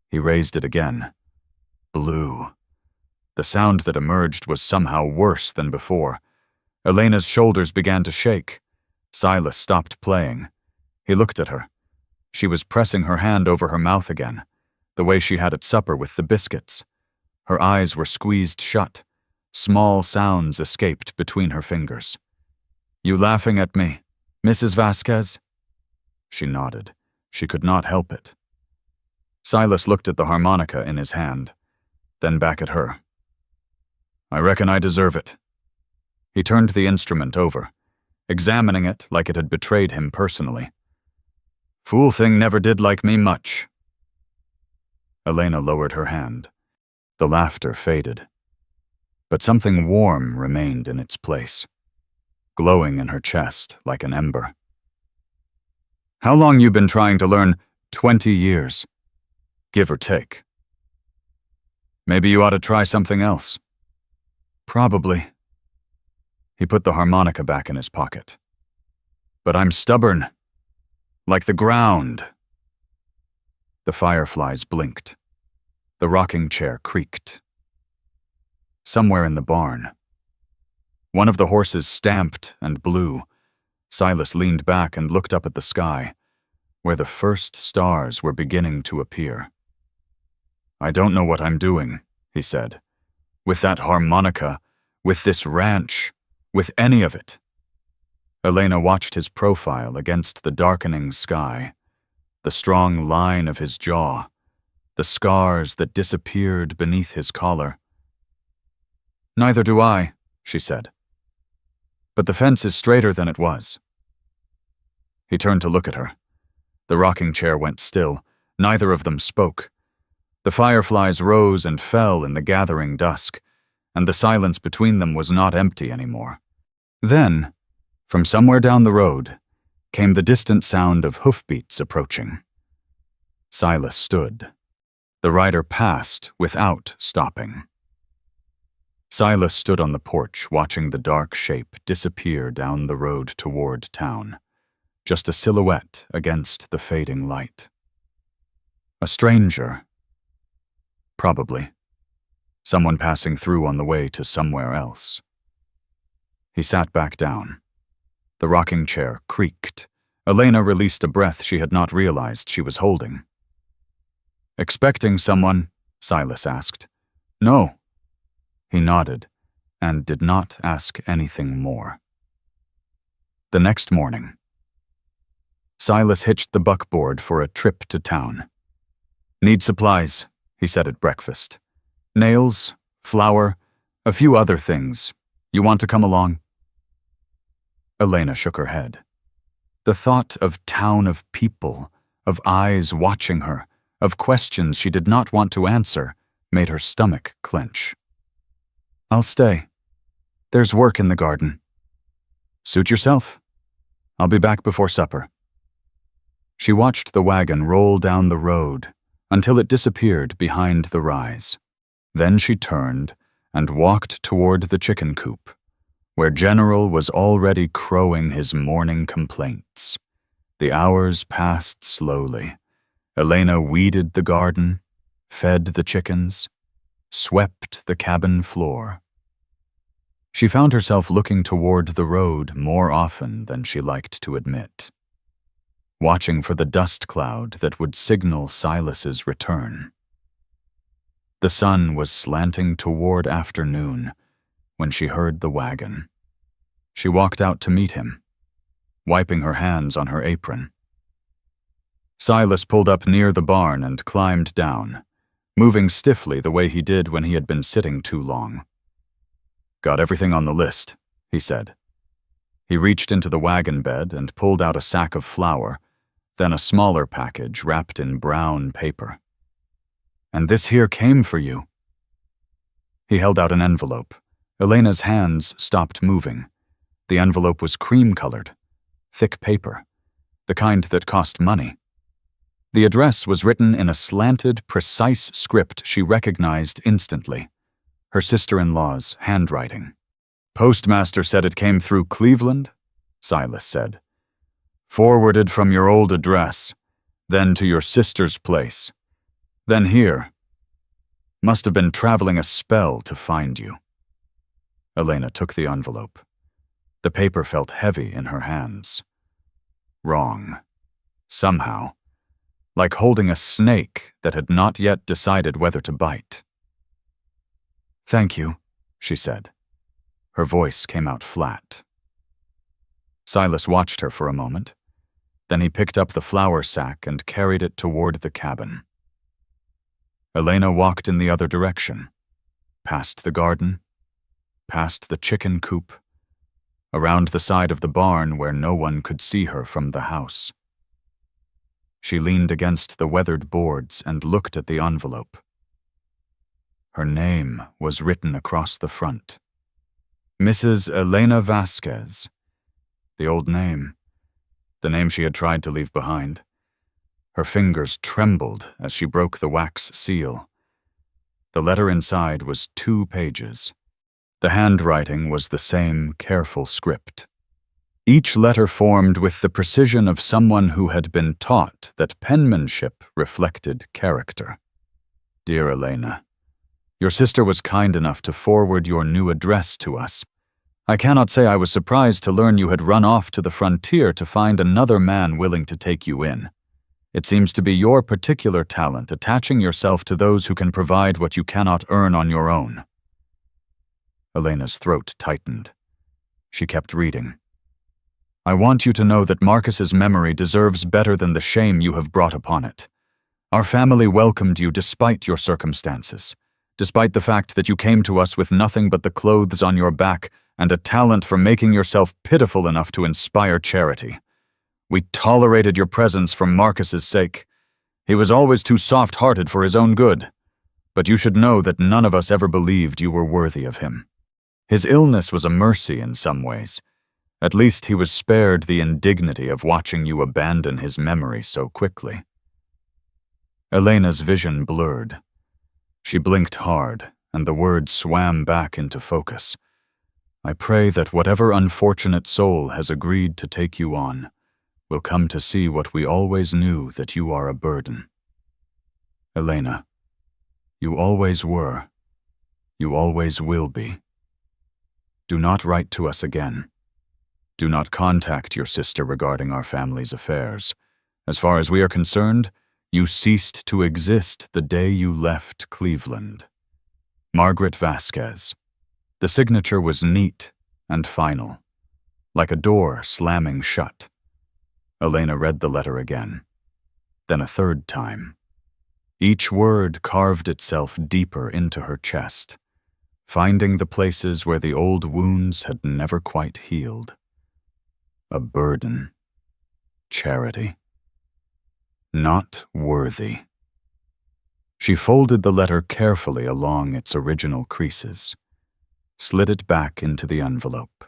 He raised it again. Blew. The sound that emerged was somehow worse than before. Elena's shoulders began to shake. Silas stopped playing. He looked at her. She was pressing her hand over her mouth again, the way she had at supper with the biscuits. Her eyes were squeezed shut. Small sounds escaped between her fingers. "You laughing at me, Mrs. Vasquez?" She nodded. She could not help it. Silas looked at the harmonica in his hand, then back at her. "I reckon I deserve it." He turned the instrument over, examining it like it had betrayed him personally. "Fool thing never did like me much." Elena lowered her hand. The laughter faded, but something warm remained in its place, glowing in her chest like an ember. "How long you been trying to learn? 20 years. Give or take. Maybe you ought to try something else." "Probably." He put the harmonica back in his pocket. "But I'm stubborn. Like the ground." The fireflies blinked. The rocking chair creaked. Somewhere in the barn, one of the horses stamped and blew. Silas leaned back and looked up at the sky, where the first stars were beginning to appear. "I don't know what I'm doing," he said. "With that harmonica, with this ranch, with any of it." Elena watched his profile against the darkening sky, the strong line of his jaw, the scars that disappeared beneath his collar. "Neither do I," she said. "But the fence is straighter than it was." He turned to look at her. The rocking chair went still. Neither of them spoke. The fireflies rose and fell in the gathering dusk, and the silence between them was not empty anymore. Then, from somewhere down the road, came the distant sound of hoofbeats approaching. Silas stood. The rider passed without stopping. Silas stood on the porch watching the dark shape disappear down the road toward town, just a silhouette against the fading light. A stranger. Probably. Someone passing through on the way to somewhere else. He sat back down. The rocking chair creaked. Elena released a breath she had not realized she was holding. "Expecting someone?" Silas asked. "No." He nodded and did not ask anything more. The next morning, Silas hitched the buckboard for a trip to town. "Need supplies," he said at breakfast. "Nails, flour, a few other things. You want to come along?" Elena shook her head. The thought of town of people, of eyes watching her, of questions she did not want to answer, made her stomach clench. I'll stay. There's work in the garden. Suit yourself. I'll be back before supper. She watched the wagon roll down the road until it disappeared behind the rise. Then she turned and walked toward the chicken coop, where General was already crowing his morning complaints. The hours passed slowly. Elena weeded the garden, fed the chickens, swept the cabin floor. She found herself looking toward the road more often than she liked to admit, watching for the dust cloud that would signal Silas's return. The sun was slanting toward afternoon when she heard the wagon. She walked out to meet him, wiping her hands on her apron. Silas pulled up near the barn and climbed down, moving stiffly the way he did when he had been sitting too long. "Got everything on the list," he said. He reached into the wagon bed and pulled out a sack of flour, then a smaller package wrapped in brown paper. "And this here came for you." He held out an envelope. Elena's hands stopped moving. The envelope was cream-colored, thick paper, the kind that cost money. The address was written in a slanted, precise script she recognized instantly, her sister-in-law's handwriting. "Postmaster said it came through Cleveland," Silas said. "Forwarded from your old address, then to your sister's place, then here. Must have been traveling a spell to find you." Elena took the envelope. The paper felt heavy in her hands. Wrong. Somehow. Like holding a snake that had not yet decided whether to bite. "Thank you," she said. Her voice came out flat. Silas watched her for a moment. Then he picked up the flour sack and carried it toward the cabin. Elena walked in the other direction, past the garden, past the chicken coop, around the side of the barn where no one could see her from the house. She leaned against the weathered boards and looked at the envelope. Her name was written across the front. Mrs. Elena Vasquez. The old name. The name she had tried to leave behind. Her fingers trembled as she broke the wax seal. The letter inside was 2 pages. The handwriting was the same careful script. Each letter formed with the precision of someone who had been taught that penmanship reflected character. "Dear Elena, your sister was kind enough to forward your new address to us. I cannot say I was surprised to learn you had run off to the frontier to find another man willing to take you in. It seems to be your particular talent attaching yourself to those who can provide what you cannot earn on your own." Elena's throat tightened. She kept reading. "I want you to know that Marcus's memory deserves better than the shame you have brought upon it. Our family welcomed you despite your circumstances, despite the fact that you came to us with nothing but the clothes on your back and a talent for making yourself pitiful enough to inspire charity. We tolerated your presence for Marcus's sake. He was always too soft-hearted for his own good. But you should know that none of us ever believed you were worthy of him. His illness was a mercy in some ways. At least he was spared the indignity of watching you abandon his memory so quickly." Elena's vision blurred. She blinked hard, and the words swam back into focus. "I pray that whatever unfortunate soul has agreed to take you on will come to see what we always knew, that you are a burden. Elena, you always were. You always will be. Do not write to us again. Do not contact your sister regarding our family's affairs. As far as we are concerned, you ceased to exist the day you left Cleveland. Margaret Vasquez." The signature was neat and final, like a door slamming shut. Elena read the letter again, then a third time. Each word carved itself deeper into her chest, finding the places where the old wounds had never quite healed. A burden. Charity. Not worthy. She folded the letter carefully along its original creases. slid it back into the envelope.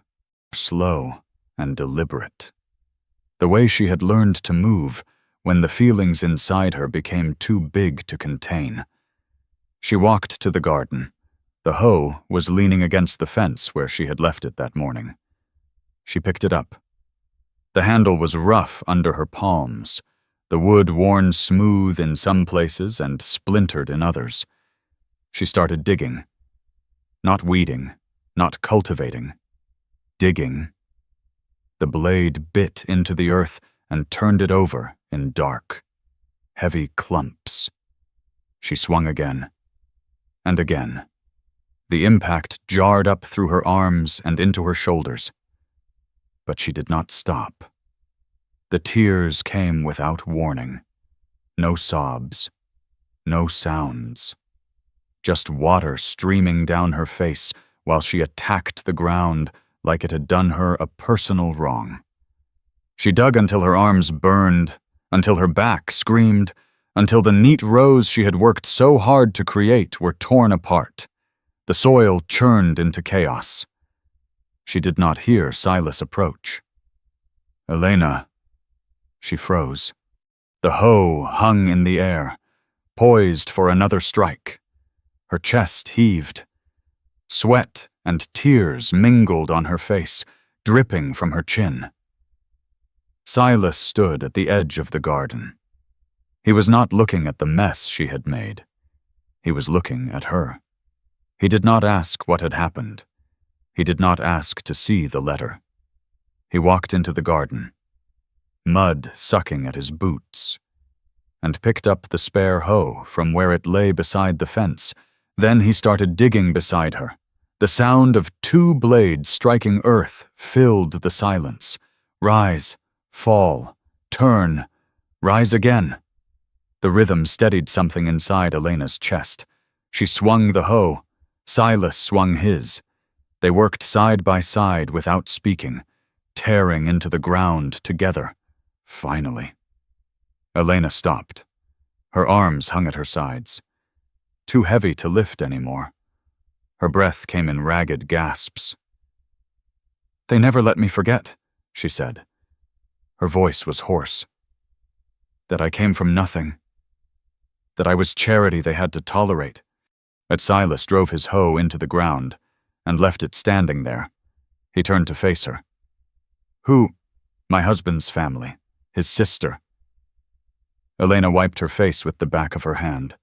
Slow and deliberate. The way she had learned to move when the feelings inside her became too big to contain. She walked to the garden. The hoe was leaning against the fence where she had left it that morning. She picked it up. The handle was rough under her palms, the wood worn smooth in some places and splintered in others. She started digging. Not weeding, not cultivating. Digging. The blade bit into the earth and turned it over in dark, heavy clumps. She swung again, and again. The impact jarred up through her arms and into her shoulders. But she did not stop. The tears came without warning. No sobs. No sounds. Just water streaming down her face while she attacked the ground like it had done her a personal wrong. She dug until her arms burned, until her back screamed, until the neat rows she had worked so hard to create were torn apart. The soil churned into chaos. She did not hear Silas approach. "Elena." She froze. The hoe hung in the air, poised for another strike. Her chest heaved. Sweat and tears mingled on her face, dripping from her chin. Silas stood at the edge of the garden. He was not looking at the mess she had made. He was looking at her. He did not ask what had happened. He did not ask to see the letter. He walked into the garden, mud sucking at his boots, and picked up the spare hoe from where it lay beside the fence. Then he started digging beside her. The sound of 2 blades striking earth filled the silence. Rise, fall, turn, rise again. The rhythm steadied something inside Elena's chest. She swung the hoe. Silas swung his. They worked side by side without speaking, tearing into the ground together. Finally. Elena stopped. Her arms hung at her sides. Too heavy to lift anymore. Her breath came in ragged gasps. "They never let me forget," she said. Her voice was hoarse. "That I came from nothing. That I was charity they had to tolerate." But Silas drove his hoe into the ground and left it standing there. He turned to face her. "Who?" "My husband's family. His sister." Elena wiped her face with the back of her hand,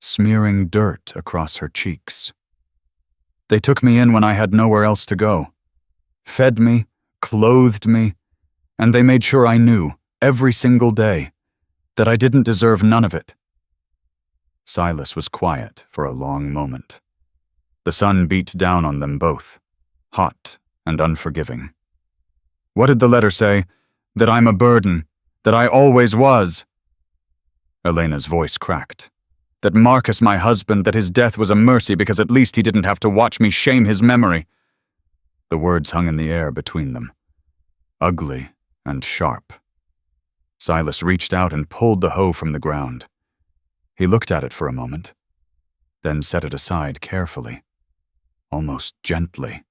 smearing dirt across her cheeks. "They took me in when I had nowhere else to go. Fed me, clothed me, and they made sure I knew, every single day, that I didn't deserve none of it." Silas was quiet for a long moment. The sun beat down on them both, hot and unforgiving. "What did the letter say? That I'm a burden, that I always was?" Elena's voice cracked. "That Marcus, my husband, that his death was a mercy because at least he didn't have to watch me shame his memory." The words hung in the air between them, ugly and sharp. Silas reached out and pulled the hoe from the ground. He looked at it for a moment, then set it aside carefully, almost gently.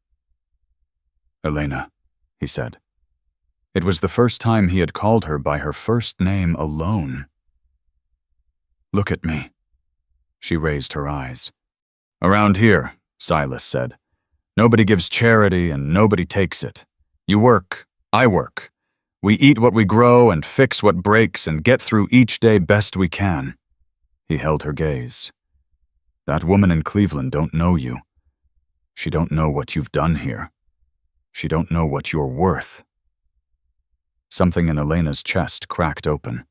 "Elena," he said. It was the first time he had called her by her first name alone. "Look at me." She raised her eyes. "Around here," Silas said, "nobody gives charity and nobody takes it. You work, I work. We eat what we grow and fix what breaks and get through each day best we can." He held her gaze. "That woman in Cleveland don't know you. She don't know what you've done here. She don't know what you're worth." Something in Elena's chest cracked open,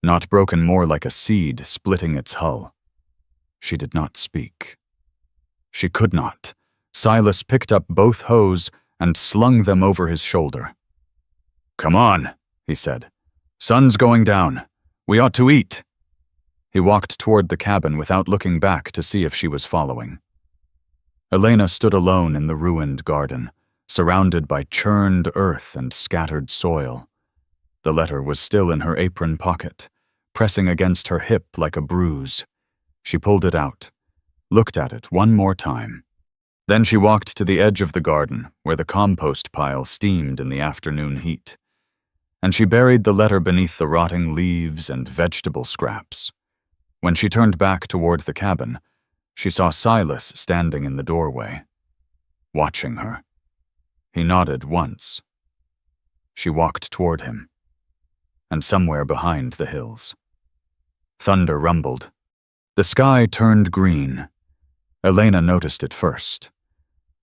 not broken, more like a seed splitting its hull. She did not speak. She could not. Silas picked up both hoes and slung them over his shoulder. "Come on," he said. "Sun's going down. We ought to eat." He walked toward the cabin without looking back to see if she was following. Elena stood alone in the ruined garden, surrounded by churned earth and scattered soil. The letter was still in her apron pocket, pressing against her hip like a bruise. She pulled it out, looked at it one more time. Then she walked to the edge of the garden, where the compost pile steamed in the afternoon heat, and she buried the letter beneath the rotting leaves and vegetable scraps. When she turned back toward the cabin, she saw Silas standing in the doorway, watching her. He nodded once. She walked toward him, and somewhere behind the hills. Thunder rumbled. The sky turned green. Elena noticed it first,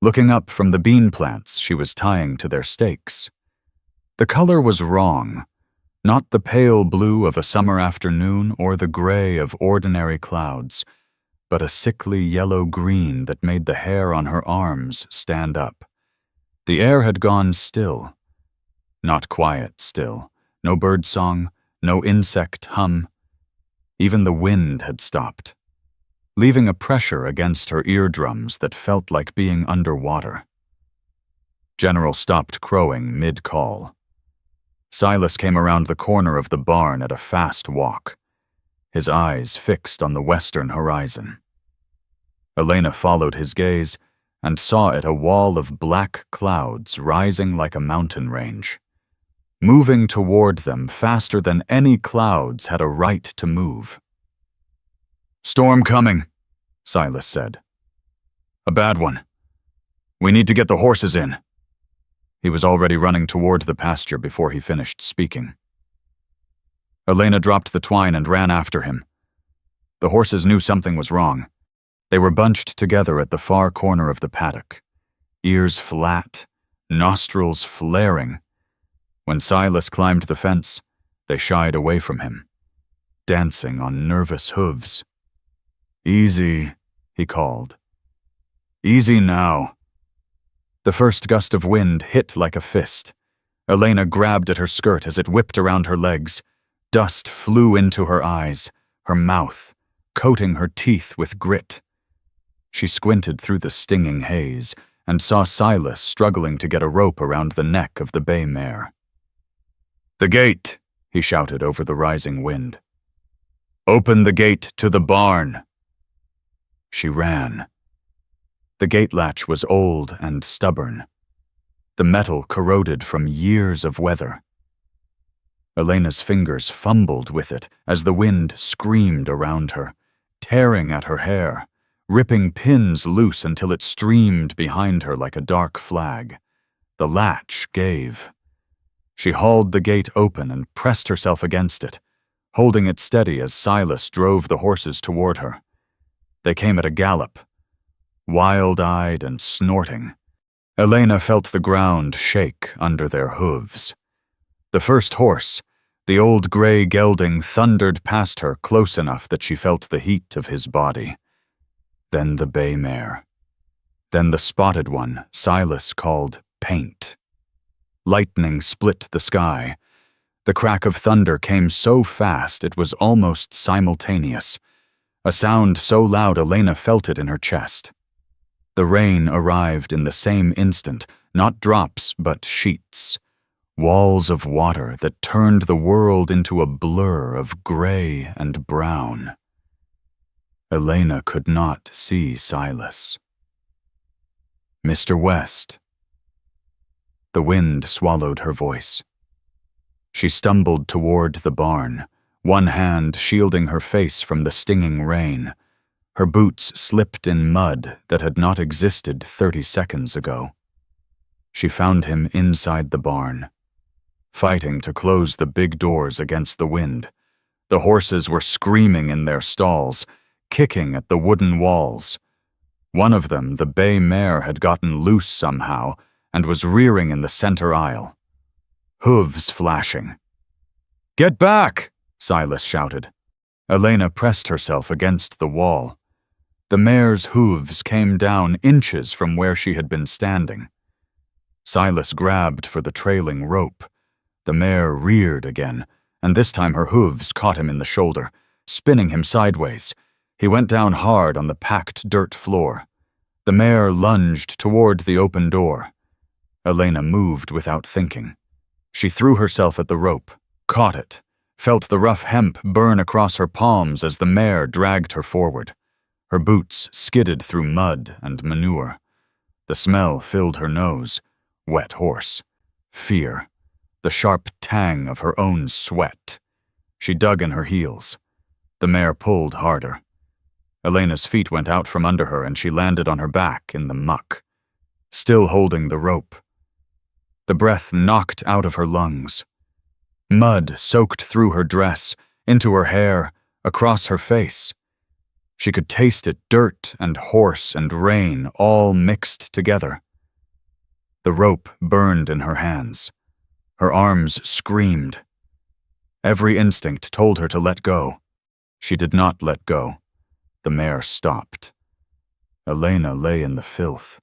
looking up from the bean plants she was tying to their stakes. The color was wrong, not the pale blue of a summer afternoon or the gray of ordinary clouds, but a sickly yellow-green that made the hair on her arms stand up. The air had gone still. Not quiet still. No birdsong, no insect hum. Even the wind had stopped, leaving a pressure against her eardrums that felt like being underwater. General stopped crowing mid-call. Silas came around the corner of the barn at a fast walk, his eyes fixed on the western horizon. Elena followed his gaze and saw it a wall of black clouds rising like a mountain range, moving toward them faster than any clouds had a right to move. "Storm coming," Silas said. "A bad one. We need to get the horses in." He was already running toward the pasture before he finished speaking. Elena dropped the twine and ran after him. The horses knew something was wrong. They were bunched together at the far corner of the paddock, ears flat, nostrils flaring. When Silas climbed the fence, they shied away from him, dancing on nervous hooves. "Easy," he called. "Easy now." The first gust of wind hit like a fist. Elena grabbed at her skirt as it whipped around her legs. Dust flew into her eyes, her mouth, coating her teeth with grit. She squinted through the stinging haze and saw Silas struggling to get a rope around the neck of the bay mare. "The gate," he shouted over the rising wind. "Open the gate to the barn." She ran. The gate latch was old and stubborn, the metal corroded from years of weather. Elena's fingers fumbled with it as the wind screamed around her, tearing at her hair, ripping pins loose until it streamed behind her like a dark flag. The latch gave. She hauled the gate open and pressed herself against it, holding it steady as Silas drove the horses toward her. They came at a gallop, wild-eyed and snorting. Elena felt the ground shake under their hooves. The first horse, the old gray gelding, thundered past her close enough that she felt the heat of his body. Then the bay mare. Then the spotted one Silas called Paint. Lightning split the sky. The crack of thunder came so fast it was almost simultaneous, a sound so loud Elena felt it in her chest. The rain arrived in the same instant, not drops but sheets, walls of water that turned the world into a blur of gray and brown. Elena could not see Silas. "Mr. West." The wind swallowed her voice. She stumbled toward the barn, one hand shielding her face from the stinging rain. Her boots slipped in mud that had not existed 30 seconds ago. She found him inside the barn, fighting to close the big doors against the wind. The horses were screaming in their stalls, kicking at the wooden walls. One of them, the bay mare, had gotten loose somehow and was rearing in the center aisle, hooves flashing. "Get back!" Silas shouted. Elena pressed herself against the wall. The mare's hooves came down inches from where she had been standing. Silas grabbed for the trailing rope. The mare reared again, and this time her hooves caught him in the shoulder, spinning him sideways. He went down hard on the packed dirt floor. The mare lunged toward the open door. Elena moved without thinking. She threw herself at the rope, caught it, felt the rough hemp burn across her palms as the mare dragged her forward. Her boots skidded through mud and manure. The smell filled her nose. Wet horse. Fear. The sharp tang of her own sweat. She dug in her heels. The mare pulled harder. Elena's feet went out from under her and she landed on her back in the muck, still holding the rope. The breath knocked out of her lungs. Mud soaked through her dress, into her hair, across her face. She could taste it, dirt and horse and rain all mixed together. The rope burned in her hands. Her arms screamed. Every instinct told her to let go. She did not let go. The mare stopped. Elena lay in the filth,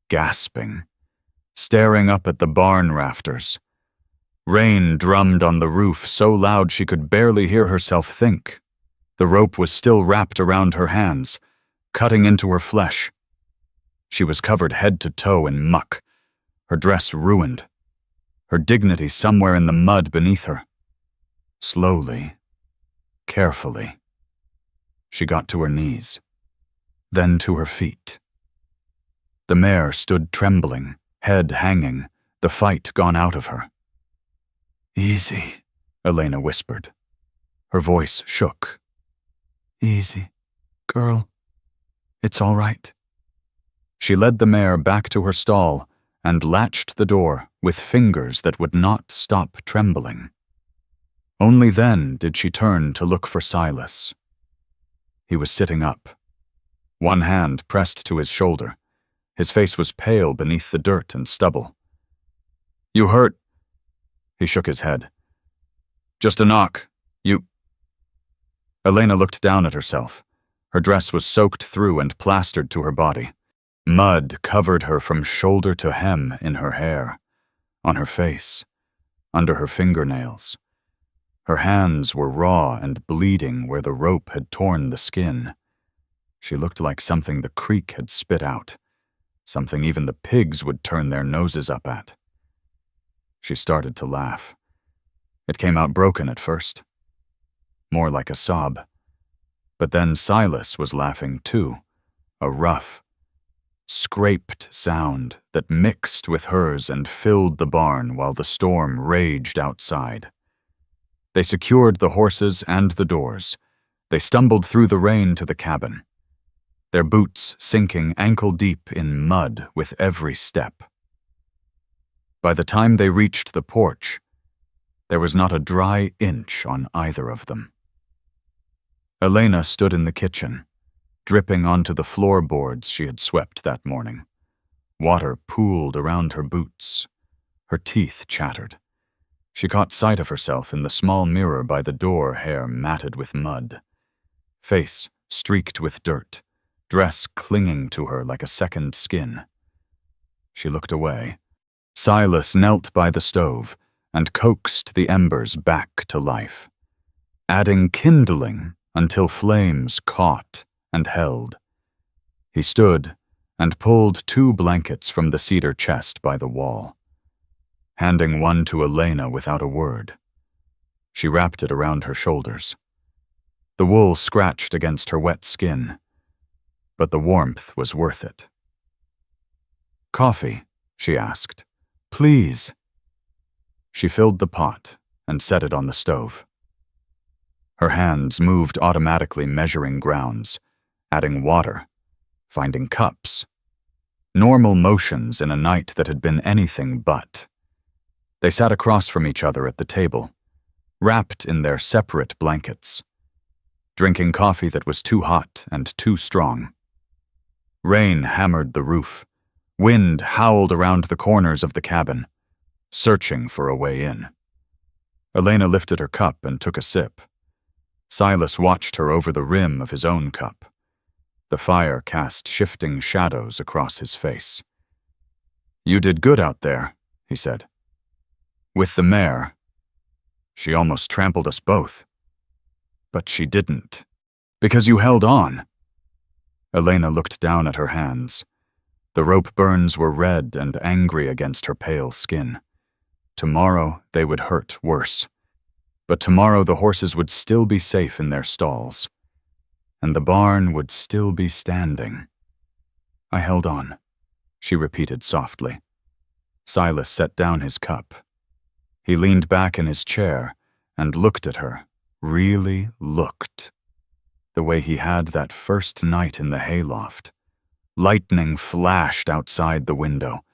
gasping, staring up at the barn rafters. Rain drummed on the roof so loud she could barely hear herself think. The rope was still wrapped around her hands, cutting into her flesh. She was covered head to toe in muck, her dress ruined, her dignity somewhere in the mud beneath her. Slowly, carefully, she got to her knees, then to her feet. The mare stood trembling, head hanging, the fight gone out of her. "Easy," Elena whispered. Her voice shook. "Easy, girl. It's all right." She led the mare back to her stall and latched the door with fingers that would not stop trembling. Only then did she turn to look for Silas. He was sitting up, one hand pressed to his shoulder. His face was pale beneath the dirt and stubble. "You hurt?" He shook his head. "Just a knock. You—" Elena looked down at herself. Her dress was soaked through and plastered to her body. Mud covered her from shoulder to hem in her hair, on her face, under her fingernails. Her hands were raw and bleeding where the rope had torn the skin. She looked like something the creek had spit out, something even the pigs would turn their noses up at. She started to laugh. It came out broken at first, more like a sob. But then Silas was laughing too, a rough, scraped sound that mixed with hers and filled the barn while the storm raged outside. They secured the horses and the doors. They stumbled through the rain to the cabin, their boots sinking ankle-deep in mud with every step. By the time they reached the porch, there was not a dry inch on either of them. Elena stood in the kitchen, dripping onto the floorboards she had swept that morning. Water pooled around her boots. Her teeth chattered. She caught sight of herself in the small mirror by the door, hair matted with mud. Face streaked with dirt, dress clinging to her like a second skin. She looked away. Silas knelt by the stove and coaxed the embers back to life, adding kindling until flames caught and held. He stood and pulled 2 blankets from the cedar chest by the wall, handing one to Elena without a word. She wrapped it around her shoulders. The wool scratched against her wet skin, but the warmth was worth it. "Coffee?" she asked. "Please." She filled the pot and set it on the stove. Her hands moved automatically, measuring grounds, adding water, finding cups. Normal motions in a night that had been anything but. They sat across from each other at the table, wrapped in their separate blankets, drinking coffee that was too hot and too strong. Rain hammered the roof. Wind howled around the corners of the cabin, searching for a way in. Elena lifted her cup and took a sip. Silas watched her over the rim of his own cup. The fire cast shifting shadows across his face. "You did good out there," he said. "With the mare. She almost trampled us both. But she didn't. Because you held on." Elena looked down at her hands. The rope burns were red and angry against her pale skin. Tomorrow they would hurt worse. But tomorrow the horses would still be safe in their stalls, and the barn would still be standing. "I held on," she repeated softly. Silas set down his cup. He leaned back in his chair and looked at her, really looked, the way he had that first night in the hayloft. Lightning flashed outside the window,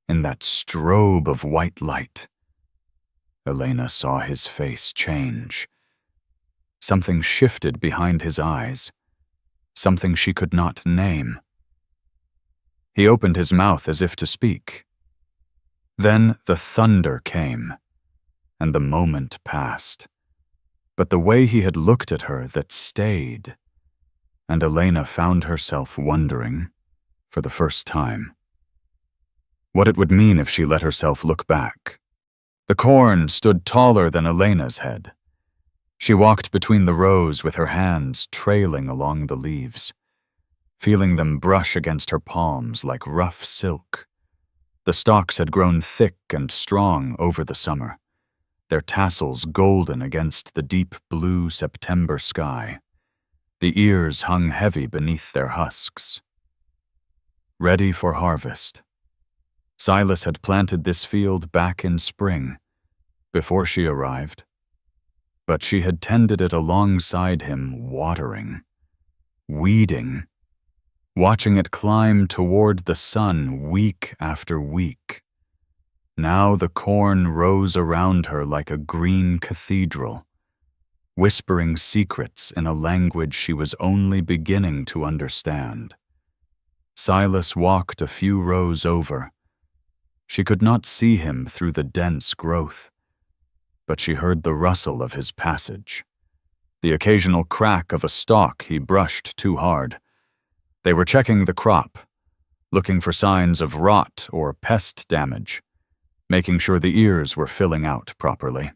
in that strobe of white light. Elena saw his face change. Something shifted behind his eyes, something she could not name. He opened his mouth as if to speak. Then the thunder came, and the moment passed. But the way he had looked at her that stayed, and Elena found herself wondering, for the first time, what it would mean if she let herself look back. The corn stood taller than Elena's head. She walked between the rows with her hands trailing along the leaves, feeling them brush against her palms like rough silk. The stalks had grown thick and strong over the summer, their tassels golden against the deep blue September sky. The ears hung heavy beneath their husks. Ready for harvest. Silas had planted this field back in spring, before she arrived. But she had tended it alongside him, watering, weeding, watching it climb toward the sun week after week. Now the corn rose around her like a green cathedral, whispering secrets in a language she was only beginning to understand. Silas walked a few rows over. She could not see him through the dense growth, but she heard the rustle of his passage, the occasional crack of a stalk he brushed too hard. They were checking the crop, looking for signs of rot or pest damage, making sure the ears were filling out properly.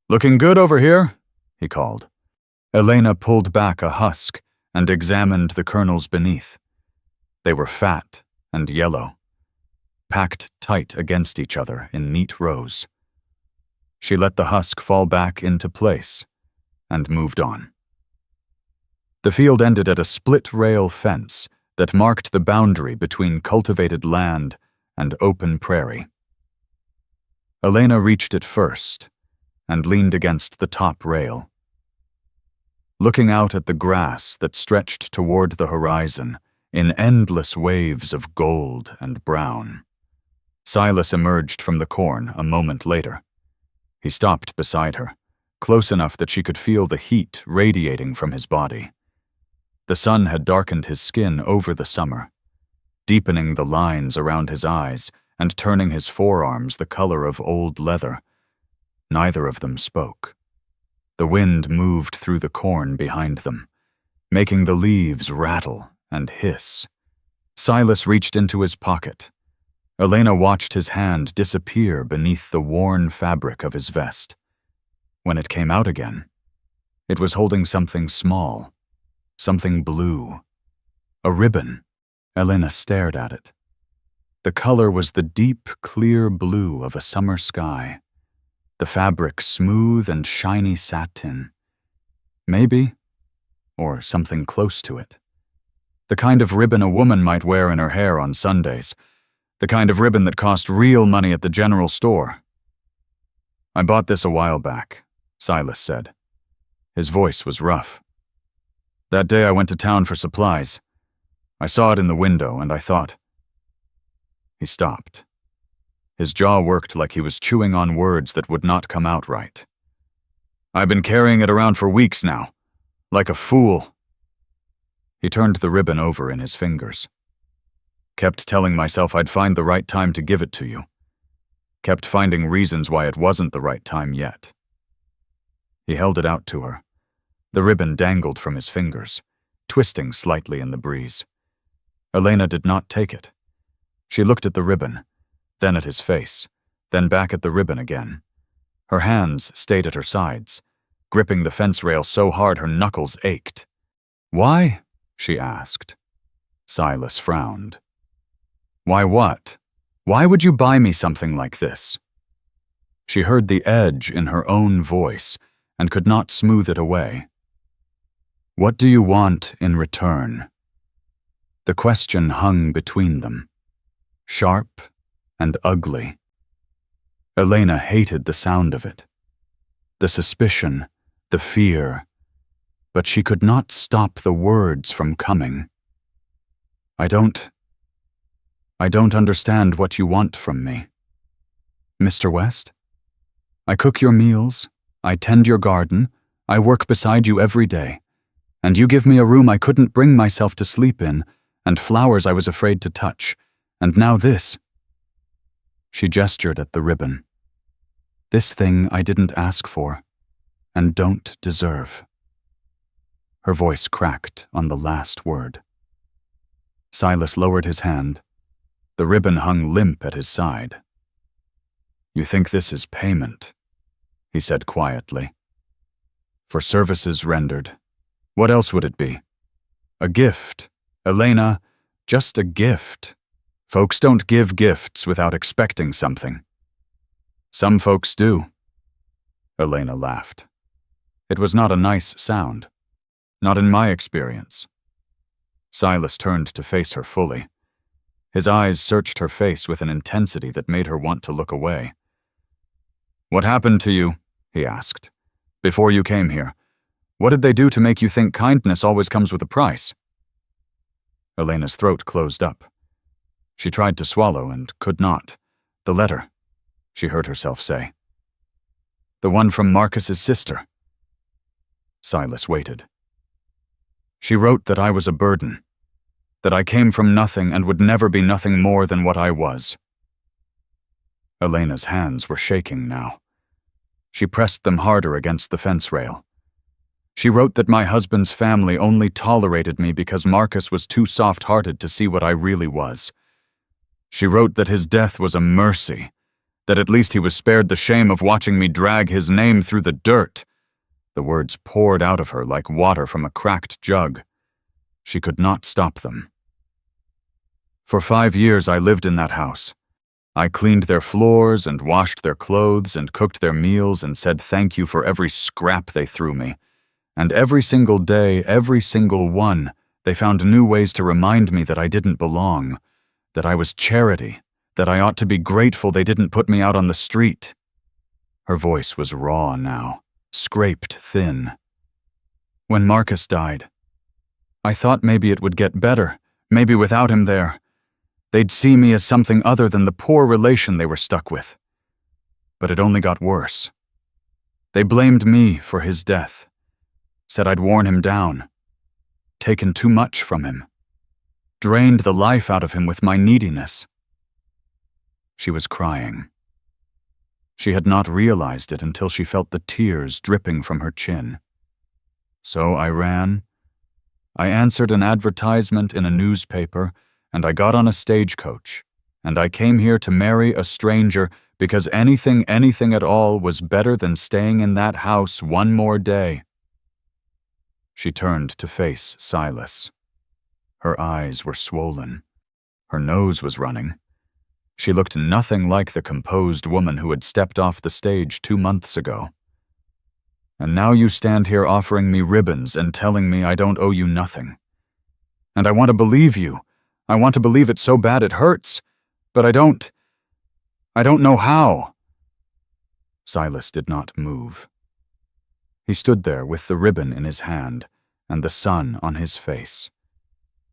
"Looking good over here," he called. Elena pulled back a husk and examined the kernels beneath. They were fat and yellow, packed tight against each other in neat rows. She let the husk fall back into place and moved on. The field ended at a split-rail fence that marked the boundary between cultivated land and open prairie. Elena reached it first and leaned against the top rail. Looking out at the grass that stretched toward the horizon in endless waves of gold and brown, Silas emerged from the corn a moment later. He stopped beside her, close enough that she could feel the heat radiating from his body. The sun had darkened his skin over the summer, deepening the lines around his eyes and turning his forearms the color of old leather. Neither of them spoke. The wind moved through the corn behind them, making the leaves rattle and hiss. Silas reached into his pocket. Elena watched his hand disappear beneath the worn fabric of his vest. When it came out again, it was holding something small, something blue. A ribbon. Elena stared at it. The color was the deep, clear blue of a summer sky, the fabric smooth and shiny satin. Maybe, or something close to it. The kind of ribbon a woman might wear in her hair on Sundays, the kind of ribbon that cost real money at the general store. "I bought this a while back," Silas said. His voice was rough. "That day I went to town for supplies. I saw it in the window and I thought..." He stopped. His jaw worked like he was chewing on words that would not come out right. "I've been carrying it around for weeks now, like a fool." He turned the ribbon over in his fingers. "Kept telling myself I'd find the right time to give it to you. Kept finding reasons why it wasn't the right time yet." He held it out to her. The ribbon dangled from his fingers, twisting slightly in the breeze. Elena did not take it. She looked at the ribbon, then at his face, then back at the ribbon again. Her hands stayed at her sides, gripping the fence rail so hard her knuckles ached. "Why?" she asked. Silas frowned. "Why what? Why would you buy me something like this?" She heard the edge in her own voice and could not smooth it away. "What do you want in return?" The question hung between them, sharp and ugly. Elena hated the sound of it, the suspicion, the fear, but she could not stop the words from coming. I don't understand what you want from me. Mr. West? I cook your meals, I tend your garden, I work beside you every day, and you give me a room I couldn't bring myself to sleep in, and flowers I was afraid to touch, and now this. She gestured at the ribbon. This thing I didn't ask for, and don't deserve. Her voice cracked on the last word. Silas lowered his hand. The ribbon hung limp at his side. You think this is payment, he said quietly. For services rendered. What else would it be? A gift. Elena, just a gift. Folks don't give gifts without expecting something. Some folks do. Elena laughed. It was not a nice sound. Not in my experience. Silas turned to face her fully. His eyes searched her face with an intensity that made her want to look away. What happened to you? He asked. Before you came here. What did they do to make you think kindness always comes with a price? Elena's throat closed up. She tried to swallow and could not. The letter, she heard herself say. The one from Marcus's sister. Silas waited. She wrote that I was a burden, that I came from nothing and would never be nothing more than what I was. Elena's hands were shaking now. She pressed them harder against the fence rail. She wrote that my husband's family only tolerated me because Marcus was too soft-hearted to see what I really was. She wrote that his death was a mercy, that at least he was spared the shame of watching me drag his name through the dirt. The words poured out of her like water from a cracked jug. She could not stop them. For 5 years I lived in that house. I cleaned their floors and washed their clothes and cooked their meals and said thank you for every scrap they threw me. And every single day, every single one, they found new ways to remind me that I didn't belong, that I was charity, that I ought to be grateful they didn't put me out on the street. Her voice was raw now, scraped thin. When Marcus died, I thought maybe it would get better, maybe without him there. They'd see me as something other than the poor relation they were stuck with. But it only got worse. They blamed me for his death, said I'd worn him down, taken too much from him, drained the life out of him with my neediness. She was crying. She had not realized it until she felt the tears dripping from her chin. So I ran. I answered an advertisement in a newspaper, and I got on a stagecoach, and I came here to marry a stranger because anything at all was better than staying in that house one more day. She turned to face Silas. Her eyes were swollen. Her nose was running. She looked nothing like the composed woman who had stepped off the stage 2 months ago. And now you stand here offering me ribbons and telling me I don't owe you nothing. And I want to believe you. I want to believe it so bad it hurts, but I don't know how. Silas did not move. He stood there with the ribbon in his hand and the sun on his face,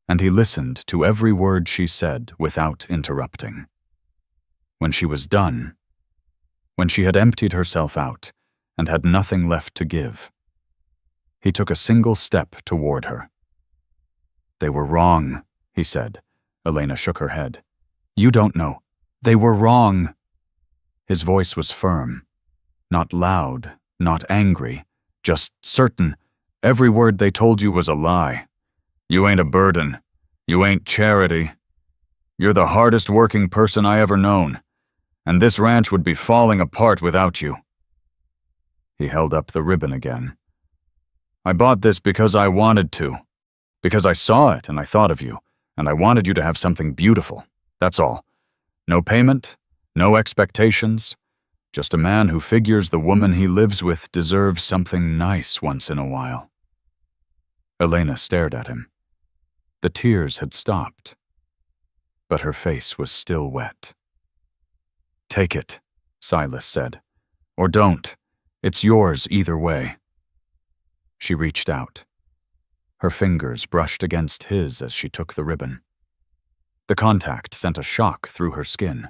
and he listened to every word she said without interrupting. When she was done, when she had emptied herself out and had nothing left to give, he took a single step toward her. They were wrong, he said. Elena shook her head. You don't know. They were wrong. His voice was firm, not loud, not angry, just certain. Every word they told you was a lie. You ain't a burden. You ain't charity. You're the hardest working person I ever known, and this ranch would be falling apart without you. He held up the ribbon again. I bought this because I wanted to, because I saw it and I thought of you, and I wanted you to have something beautiful. That's all. No payment, no expectations, just a man who figures the woman he lives with deserves something nice once in a while. Elena stared at him. The tears had stopped, but her face was still wet. "Take it," Silas said. "Or don't. It's yours either way." She reached out. Her fingers brushed against his as she took the ribbon. The contact sent a shock through her skin.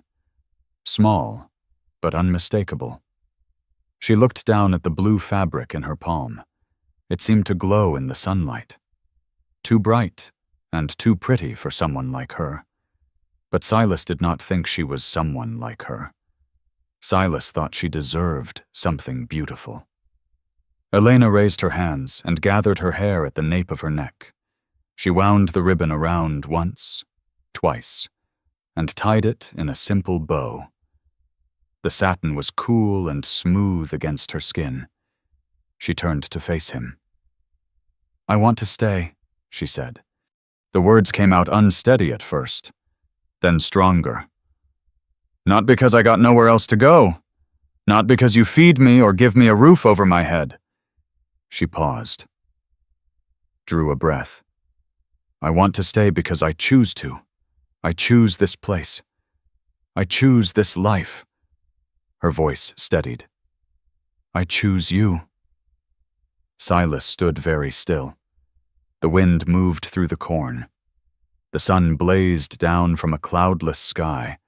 Small, but unmistakable. She looked down at the blue fabric in her palm. It seemed to glow in the sunlight. Too bright and too pretty for someone like her. But Silas did not think she was someone like her. Silas thought she deserved something beautiful. Elena raised her hands and gathered her hair at the nape of her neck. She wound the ribbon around once, twice, and tied it in a simple bow. The satin was cool and smooth against her skin. She turned to face him. "I want to stay," she said. The words came out unsteady at first, then stronger. "Not because I got nowhere else to go. Not because you feed me or give me a roof over my head." She paused, drew a breath. "I want to stay because I choose to. I choose this place. I choose this life." Her voice steadied. "I choose you." Silas stood very still. The wind moved through the corn. The sun blazed down from a cloudless sky.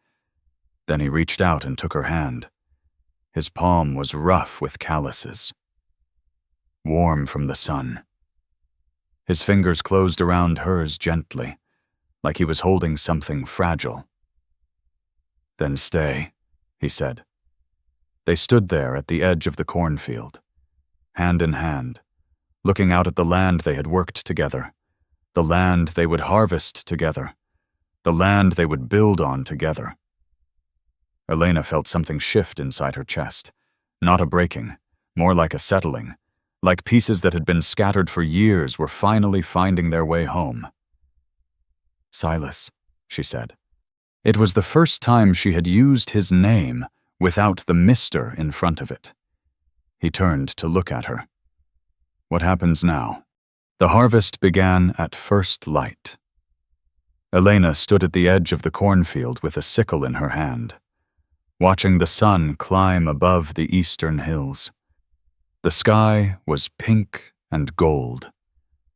Then he reached out and took her hand. His palm was rough with calluses, warm from the sun. His fingers closed around hers gently, like he was holding something fragile. "Then stay," he said. They stood there at the edge of the cornfield, hand in hand, looking out at the land they had worked together, the land they would harvest together, the land they would build on together. Elena felt something shift inside her chest, not a breaking, more like a settling, like pieces that had been scattered for years were finally finding their way home. "Silas," she said. It was the first time she had used his name without the Mr. in front of it. He turned to look at her. "What happens now?" The harvest began at first light. Elena stood at the edge of the cornfield with a sickle in her hand, watching the sun climb above the eastern hills. The sky was pink and gold,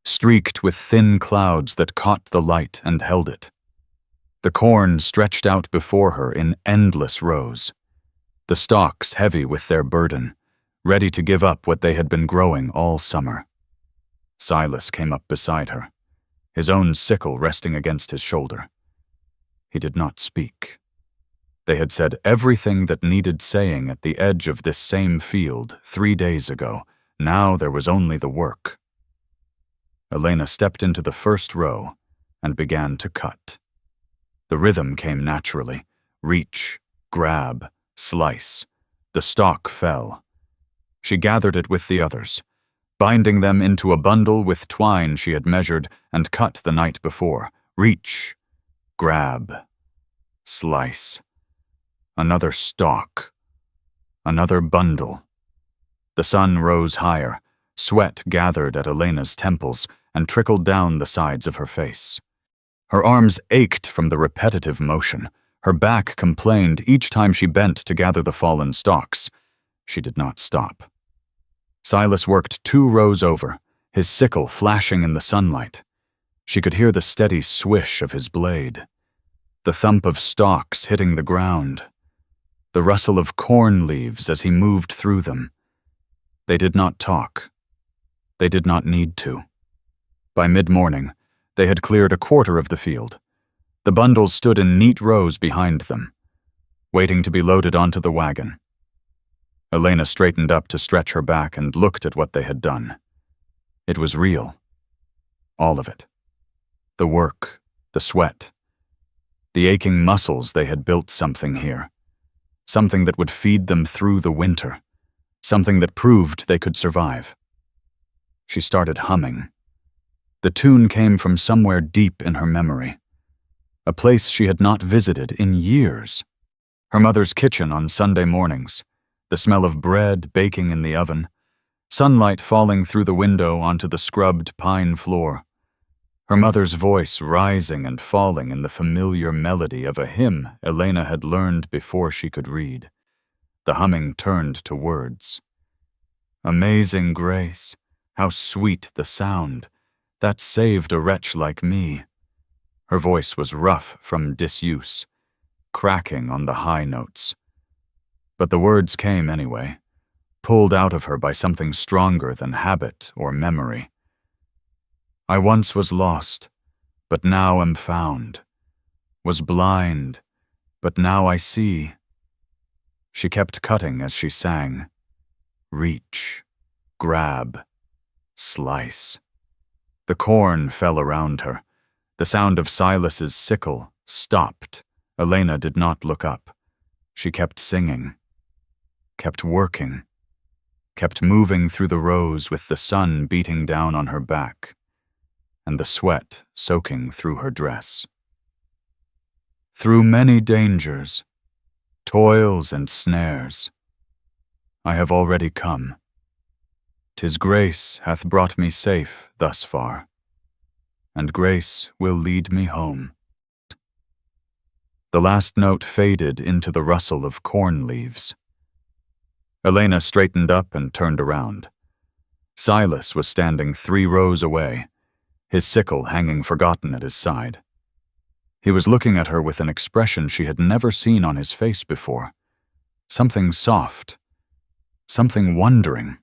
streaked with thin clouds that caught the light and held it. The corn stretched out before her in endless rows, the stalks heavy with their burden, ready to give up what they had been growing all summer. Silas came up beside her, his own sickle resting against his shoulder. He did not speak. They had said everything that needed saying at the edge of this same field 3 days ago. Now there was only the work. Elena stepped into the first row and began to cut. The rhythm came naturally. Reach, grab, slice. The stalk fell. She gathered it with the others, binding them into a bundle with twine she had measured and cut the night before. Reach, grab, slice. Another stalk. Another bundle. The sun rose higher. Sweat gathered at Elena's temples and trickled down the sides of her face. Her arms ached from the repetitive motion. Her back complained each time she bent to gather the fallen stalks. She did not stop. Silas worked 2 rows over, his sickle flashing in the sunlight. She could hear the steady swish of his blade, the thump of stalks hitting the ground, the rustle of corn leaves as he moved through them. They did not talk. They did not need to. By mid-morning, they had cleared a quarter of the field. The bundles stood in neat rows behind them, waiting to be loaded onto the wagon. Elena straightened up to stretch her back and looked at what they had done. It was real. All of it. The work, the sweat, the aching muscles. They had built something here. Something that would feed them through the winter. Something that proved they could survive. She started humming. The tune came from somewhere deep in her memory. A place she had not visited in years. Her mother's kitchen on Sunday mornings. The smell of bread baking in the oven. Sunlight falling through the window onto the scrubbed pine floor. her mother's voice rising and falling in the familiar melody of a hymn Elena had learned before she could read. The humming turned to words. Amazing grace, how sweet the sound, that saved a wretch like me. Her voice was rough from disuse, cracking on the high notes. But the words came anyway, pulled out of her by something stronger than habit or memory. I once was lost, but now am found. Was blind, but now I see. She kept cutting as she sang. Reach, grab, slice. The corn fell around her. The sound of Silas's sickle stopped. Elena did not look up. She kept singing, kept working, kept moving through the rows with the sun beating down on her back and the sweat soaking through her dress. Through many dangers, toils and snares, I have already come. 'Tis grace hath brought me safe thus far, and grace will lead me home. The last note faded into the rustle of corn leaves. Elena straightened up and turned around. Silas was standing 3 rows away, his sickle hanging forgotten at his side. He was looking at her with an expression she had never seen on his face before. Something soft, something wondering.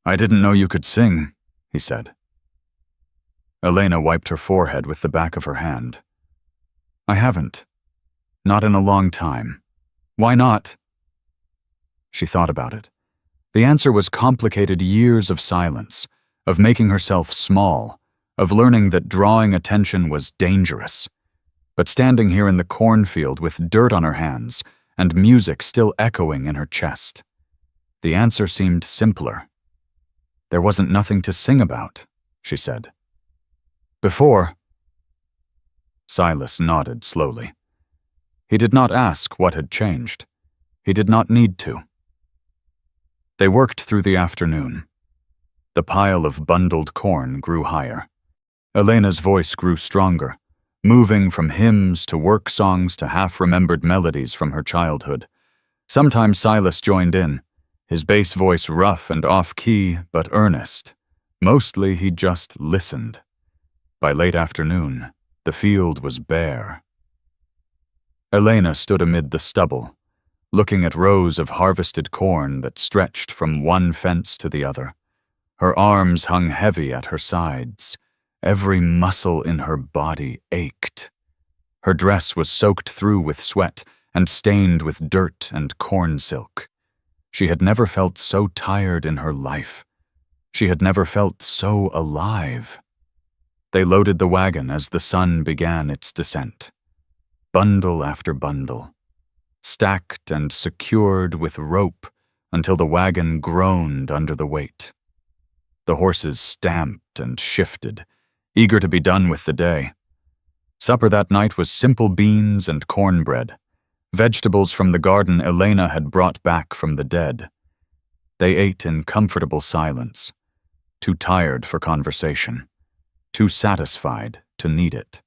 I didn't know you could sing, he said. Elena wiped her forehead with the back of her hand. I haven't. Not in a long time. Why not? She thought about it. The answer was complicated years of silence, of making herself small, of learning that drawing attention was dangerous. But standing here in the cornfield with dirt on her hands and music still echoing in her chest, the answer seemed simpler. There wasn't nothing to sing about, she said. Before. Silas nodded slowly. He did not ask what had changed. He did not need to. They worked through the afternoon. The pile of bundled corn grew higher. Elena's voice grew stronger, moving from hymns to work songs to half-remembered melodies from her childhood. Sometimes Silas joined in, his bass voice rough and off-key but earnest. Mostly he just listened. By late afternoon, the field was bare. Elena stood amid the stubble, looking at rows of harvested corn that stretched from one fence to the other. Her arms hung heavy at her sides. Every muscle in her body ached. Her dress was soaked through with sweat and stained with dirt and corn silk. She had never felt so tired in her life. She had never felt so alive. They loaded the wagon as the sun began its descent. Bundle after bundle, stacked and secured with rope until the wagon groaned under the weight. The horses stamped and shifted, eager to be done with the day. Supper that night was simple beans and cornbread, vegetables from the garden Elena had brought back from the dead. They ate in comfortable silence, too tired for conversation, too satisfied to need it.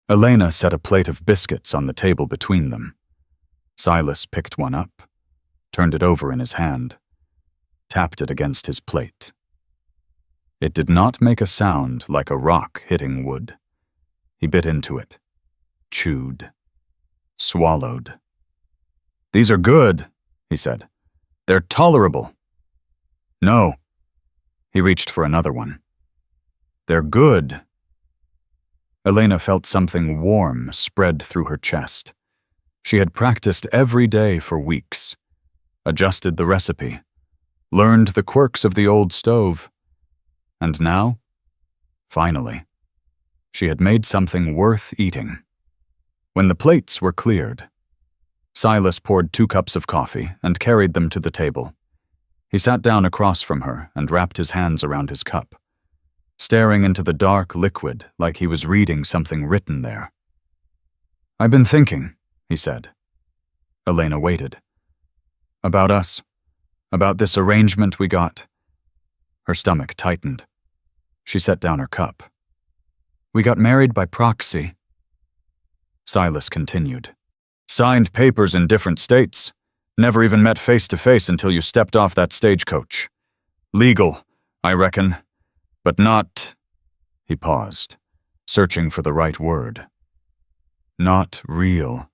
Elena set a plate of biscuits on the table between them. Silas picked one up, turned it over in his hand, tapped it against his plate. It did not make a sound like a rock hitting wood. He bit into it, chewed, swallowed. These are good, he said. They're tolerable. No. He reached for another one. They're good. Elena felt something warm spread through her chest. She had practiced every day for weeks, adjusted the recipe, learned the quirks of the old stove. And now, finally, she had made something worth eating. When the plates were cleared, Silas poured 2 cups of coffee and carried them to the table. He sat down across from her and wrapped his hands around his cup, staring into the dark liquid like he was reading something written there. I've been thinking, he said. Elena waited. About us, about this arrangement we got. Her stomach tightened. She set down her cup. We got married by proxy. Silas continued. Signed papers in different states. Never even met face to face until you stepped off that stagecoach. Legal, I reckon, but not... He paused, searching for the right word. Not real.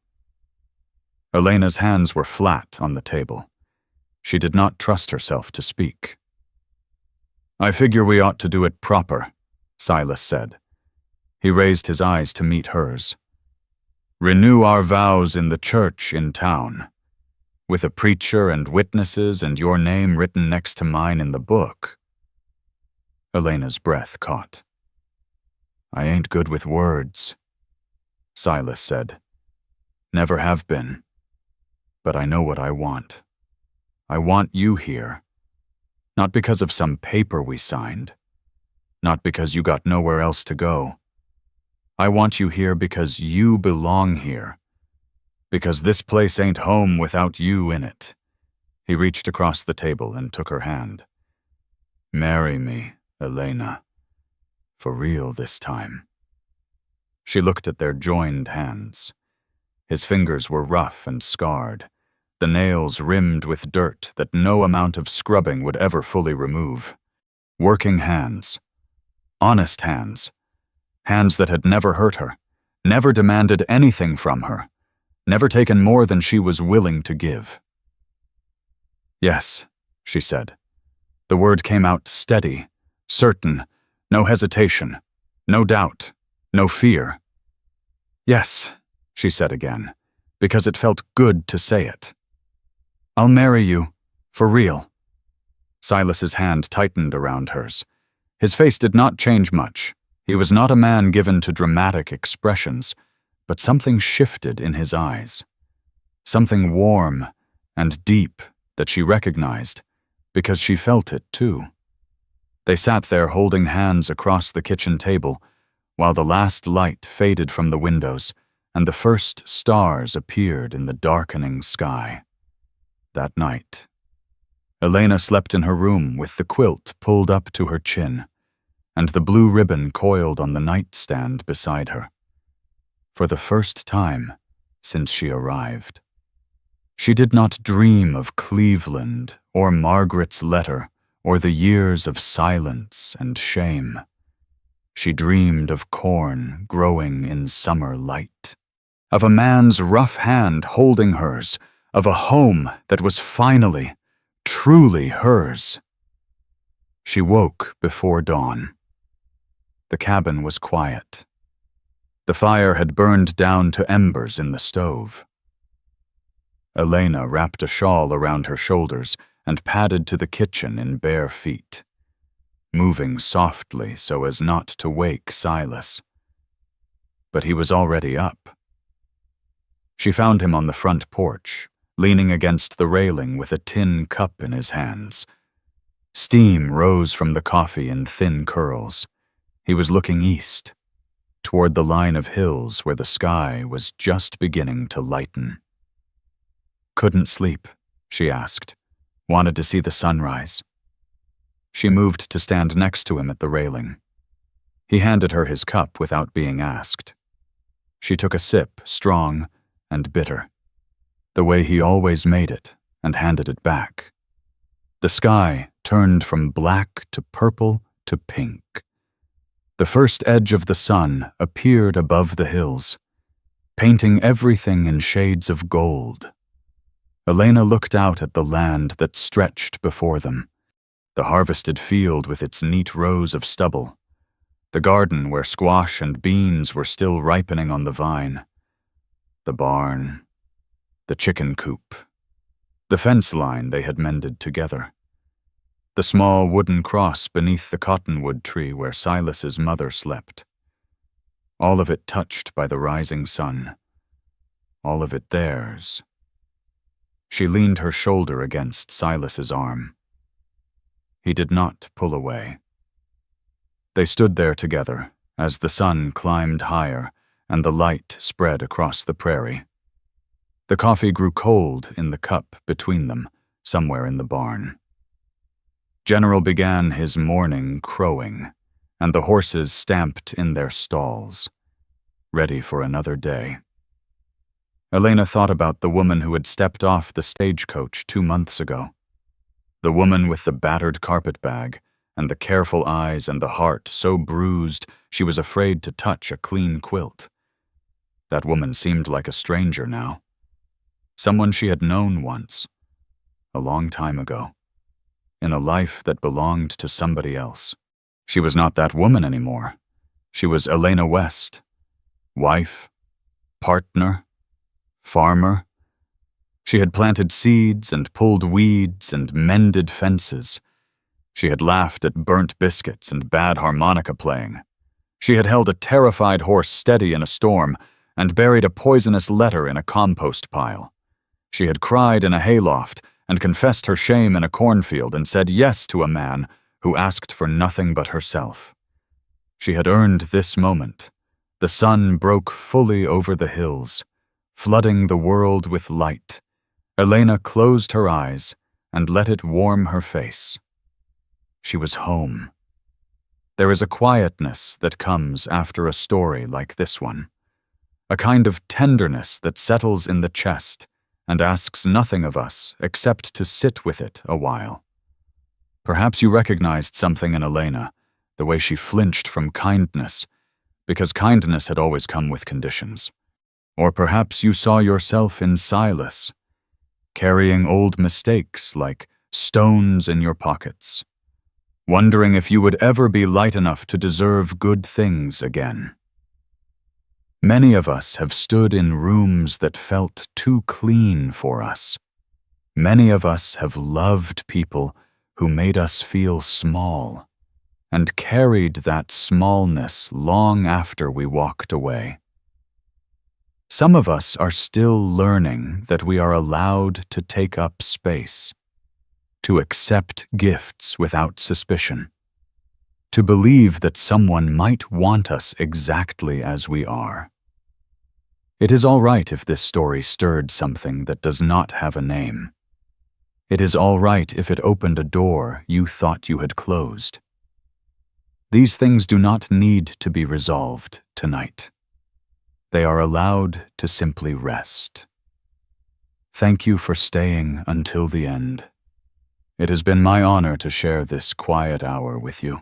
Elena's hands were flat on the table. She did not trust herself to speak. I figure we ought to do it proper, Silas said. He raised his eyes to meet hers. Renew our vows in the church in town, with a preacher and witnesses and your name written next to mine in the book. Elena's breath caught. I ain't good with words, Silas said. Never have been. But I know what I want. I want you here. Not because of some paper we signed. Not because you got nowhere else to go. I want you here because you belong here. Because this place ain't home without you in it. He reached across the table and took her hand. Marry me, Elena. For real this time. She looked at their joined hands. His fingers were rough and scarred, the nails rimmed with dirt that no amount of scrubbing would ever fully remove. Working hands. Honest hands. Hands that had never hurt her, never demanded anything from her, never taken more than she was willing to give. Yes, she said. The word came out steady, certain, no hesitation, no doubt, no fear. Yes, she said again, because it felt good to say it. I'll marry you, for real. Silas's hand tightened around hers. His face did not change much. He was not a man given to dramatic expressions, but something shifted in his eyes. Something warm and deep that she recognized, because she felt it too. They sat there holding hands across the kitchen table, while the last light faded from the windows and the first stars appeared in the darkening sky. That night, Elena slept in her room with the quilt pulled up to her chin, and the blue ribbon coiled on the nightstand beside her. For the first time since she arrived. She did not dream of Cleveland or Margaret's letter or the years of silence and shame. She dreamed of corn growing in summer light, of a man's rough hand holding hers, of a home that was finally, truly hers. She woke before dawn. The cabin was quiet. The fire had burned down to embers in the stove. Elena wrapped a shawl around her shoulders and padded to the kitchen in bare feet, moving softly so as not to wake Silas. But he was already up. She found him on the front porch, leaning against the railing with a tin cup in his hands. Steam rose from the coffee in thin curls. He was looking east, toward the line of hills where the sky was just beginning to lighten. Couldn't sleep, she asked. Wanted to see the sunrise. She moved to stand next to him at the railing. He handed her his cup without being asked. She took a sip, strong and bitter, the way he always made it, and handed it back. The sky turned from black to purple to pink. The first edge of the sun appeared above the hills, painting everything in shades of gold. Elena looked out at the land that stretched before them, the harvested field with its neat rows of stubble, the garden where squash and beans were still ripening on the vine, the barn, the chicken coop, the fence line they had mended together, the small wooden cross beneath the cottonwood tree where Silas's mother slept. All of it touched by the rising sun, all of it theirs. She leaned her shoulder against Silas's arm. He did not pull away. They stood there together as the sun climbed higher and the light spread across the prairie. The coffee grew cold in the cup between them, somewhere in the barn. General began his morning crowing, and the horses stamped in their stalls, ready for another day. Elena thought about the woman who had stepped off the stagecoach 2 months ago. The woman with the battered carpetbag, and the careful eyes and the heart so bruised she was afraid to touch a clean quilt. That woman seemed like a stranger now. Someone she had known once, a long time ago, in a life that belonged to somebody else. She was not that woman anymore. She was Elena West, wife, partner, farmer. She had planted seeds and pulled weeds and mended fences. She had laughed at burnt biscuits and bad harmonica playing. She had held a terrified horse steady in a storm and buried a poisonous letter in a compost pile. She had cried in a hayloft and confessed her shame in a cornfield and said yes to a man who asked for nothing but herself. She had earned this moment. The sun broke fully over the hills, flooding the world with light. Elena closed her eyes and let it warm her face. She was home. There is a quietness that comes after a story like this one, a kind of tenderness that settles in the chest and asks nothing of us except to sit with it a while. Perhaps you recognized something in Elena, the way she flinched from kindness, because kindness had always come with conditions. Or perhaps you saw yourself in Silas, carrying old mistakes like stones in your pockets, wondering if you would ever be light enough to deserve good things again. Many of us have stood in rooms that felt too clean for us. Many of us have loved people who made us feel small, and carried that smallness long after we walked away. Some of us are still learning that we are allowed to take up space, to accept gifts without suspicion, to believe that someone might want us exactly as we are. It is all right if this story stirred something that does not have a name. It is all right if it opened a door you thought you had closed. These things do not need to be resolved tonight. They are allowed to simply rest. Thank you for staying until the end. It has been my honor to share this quiet hour with you.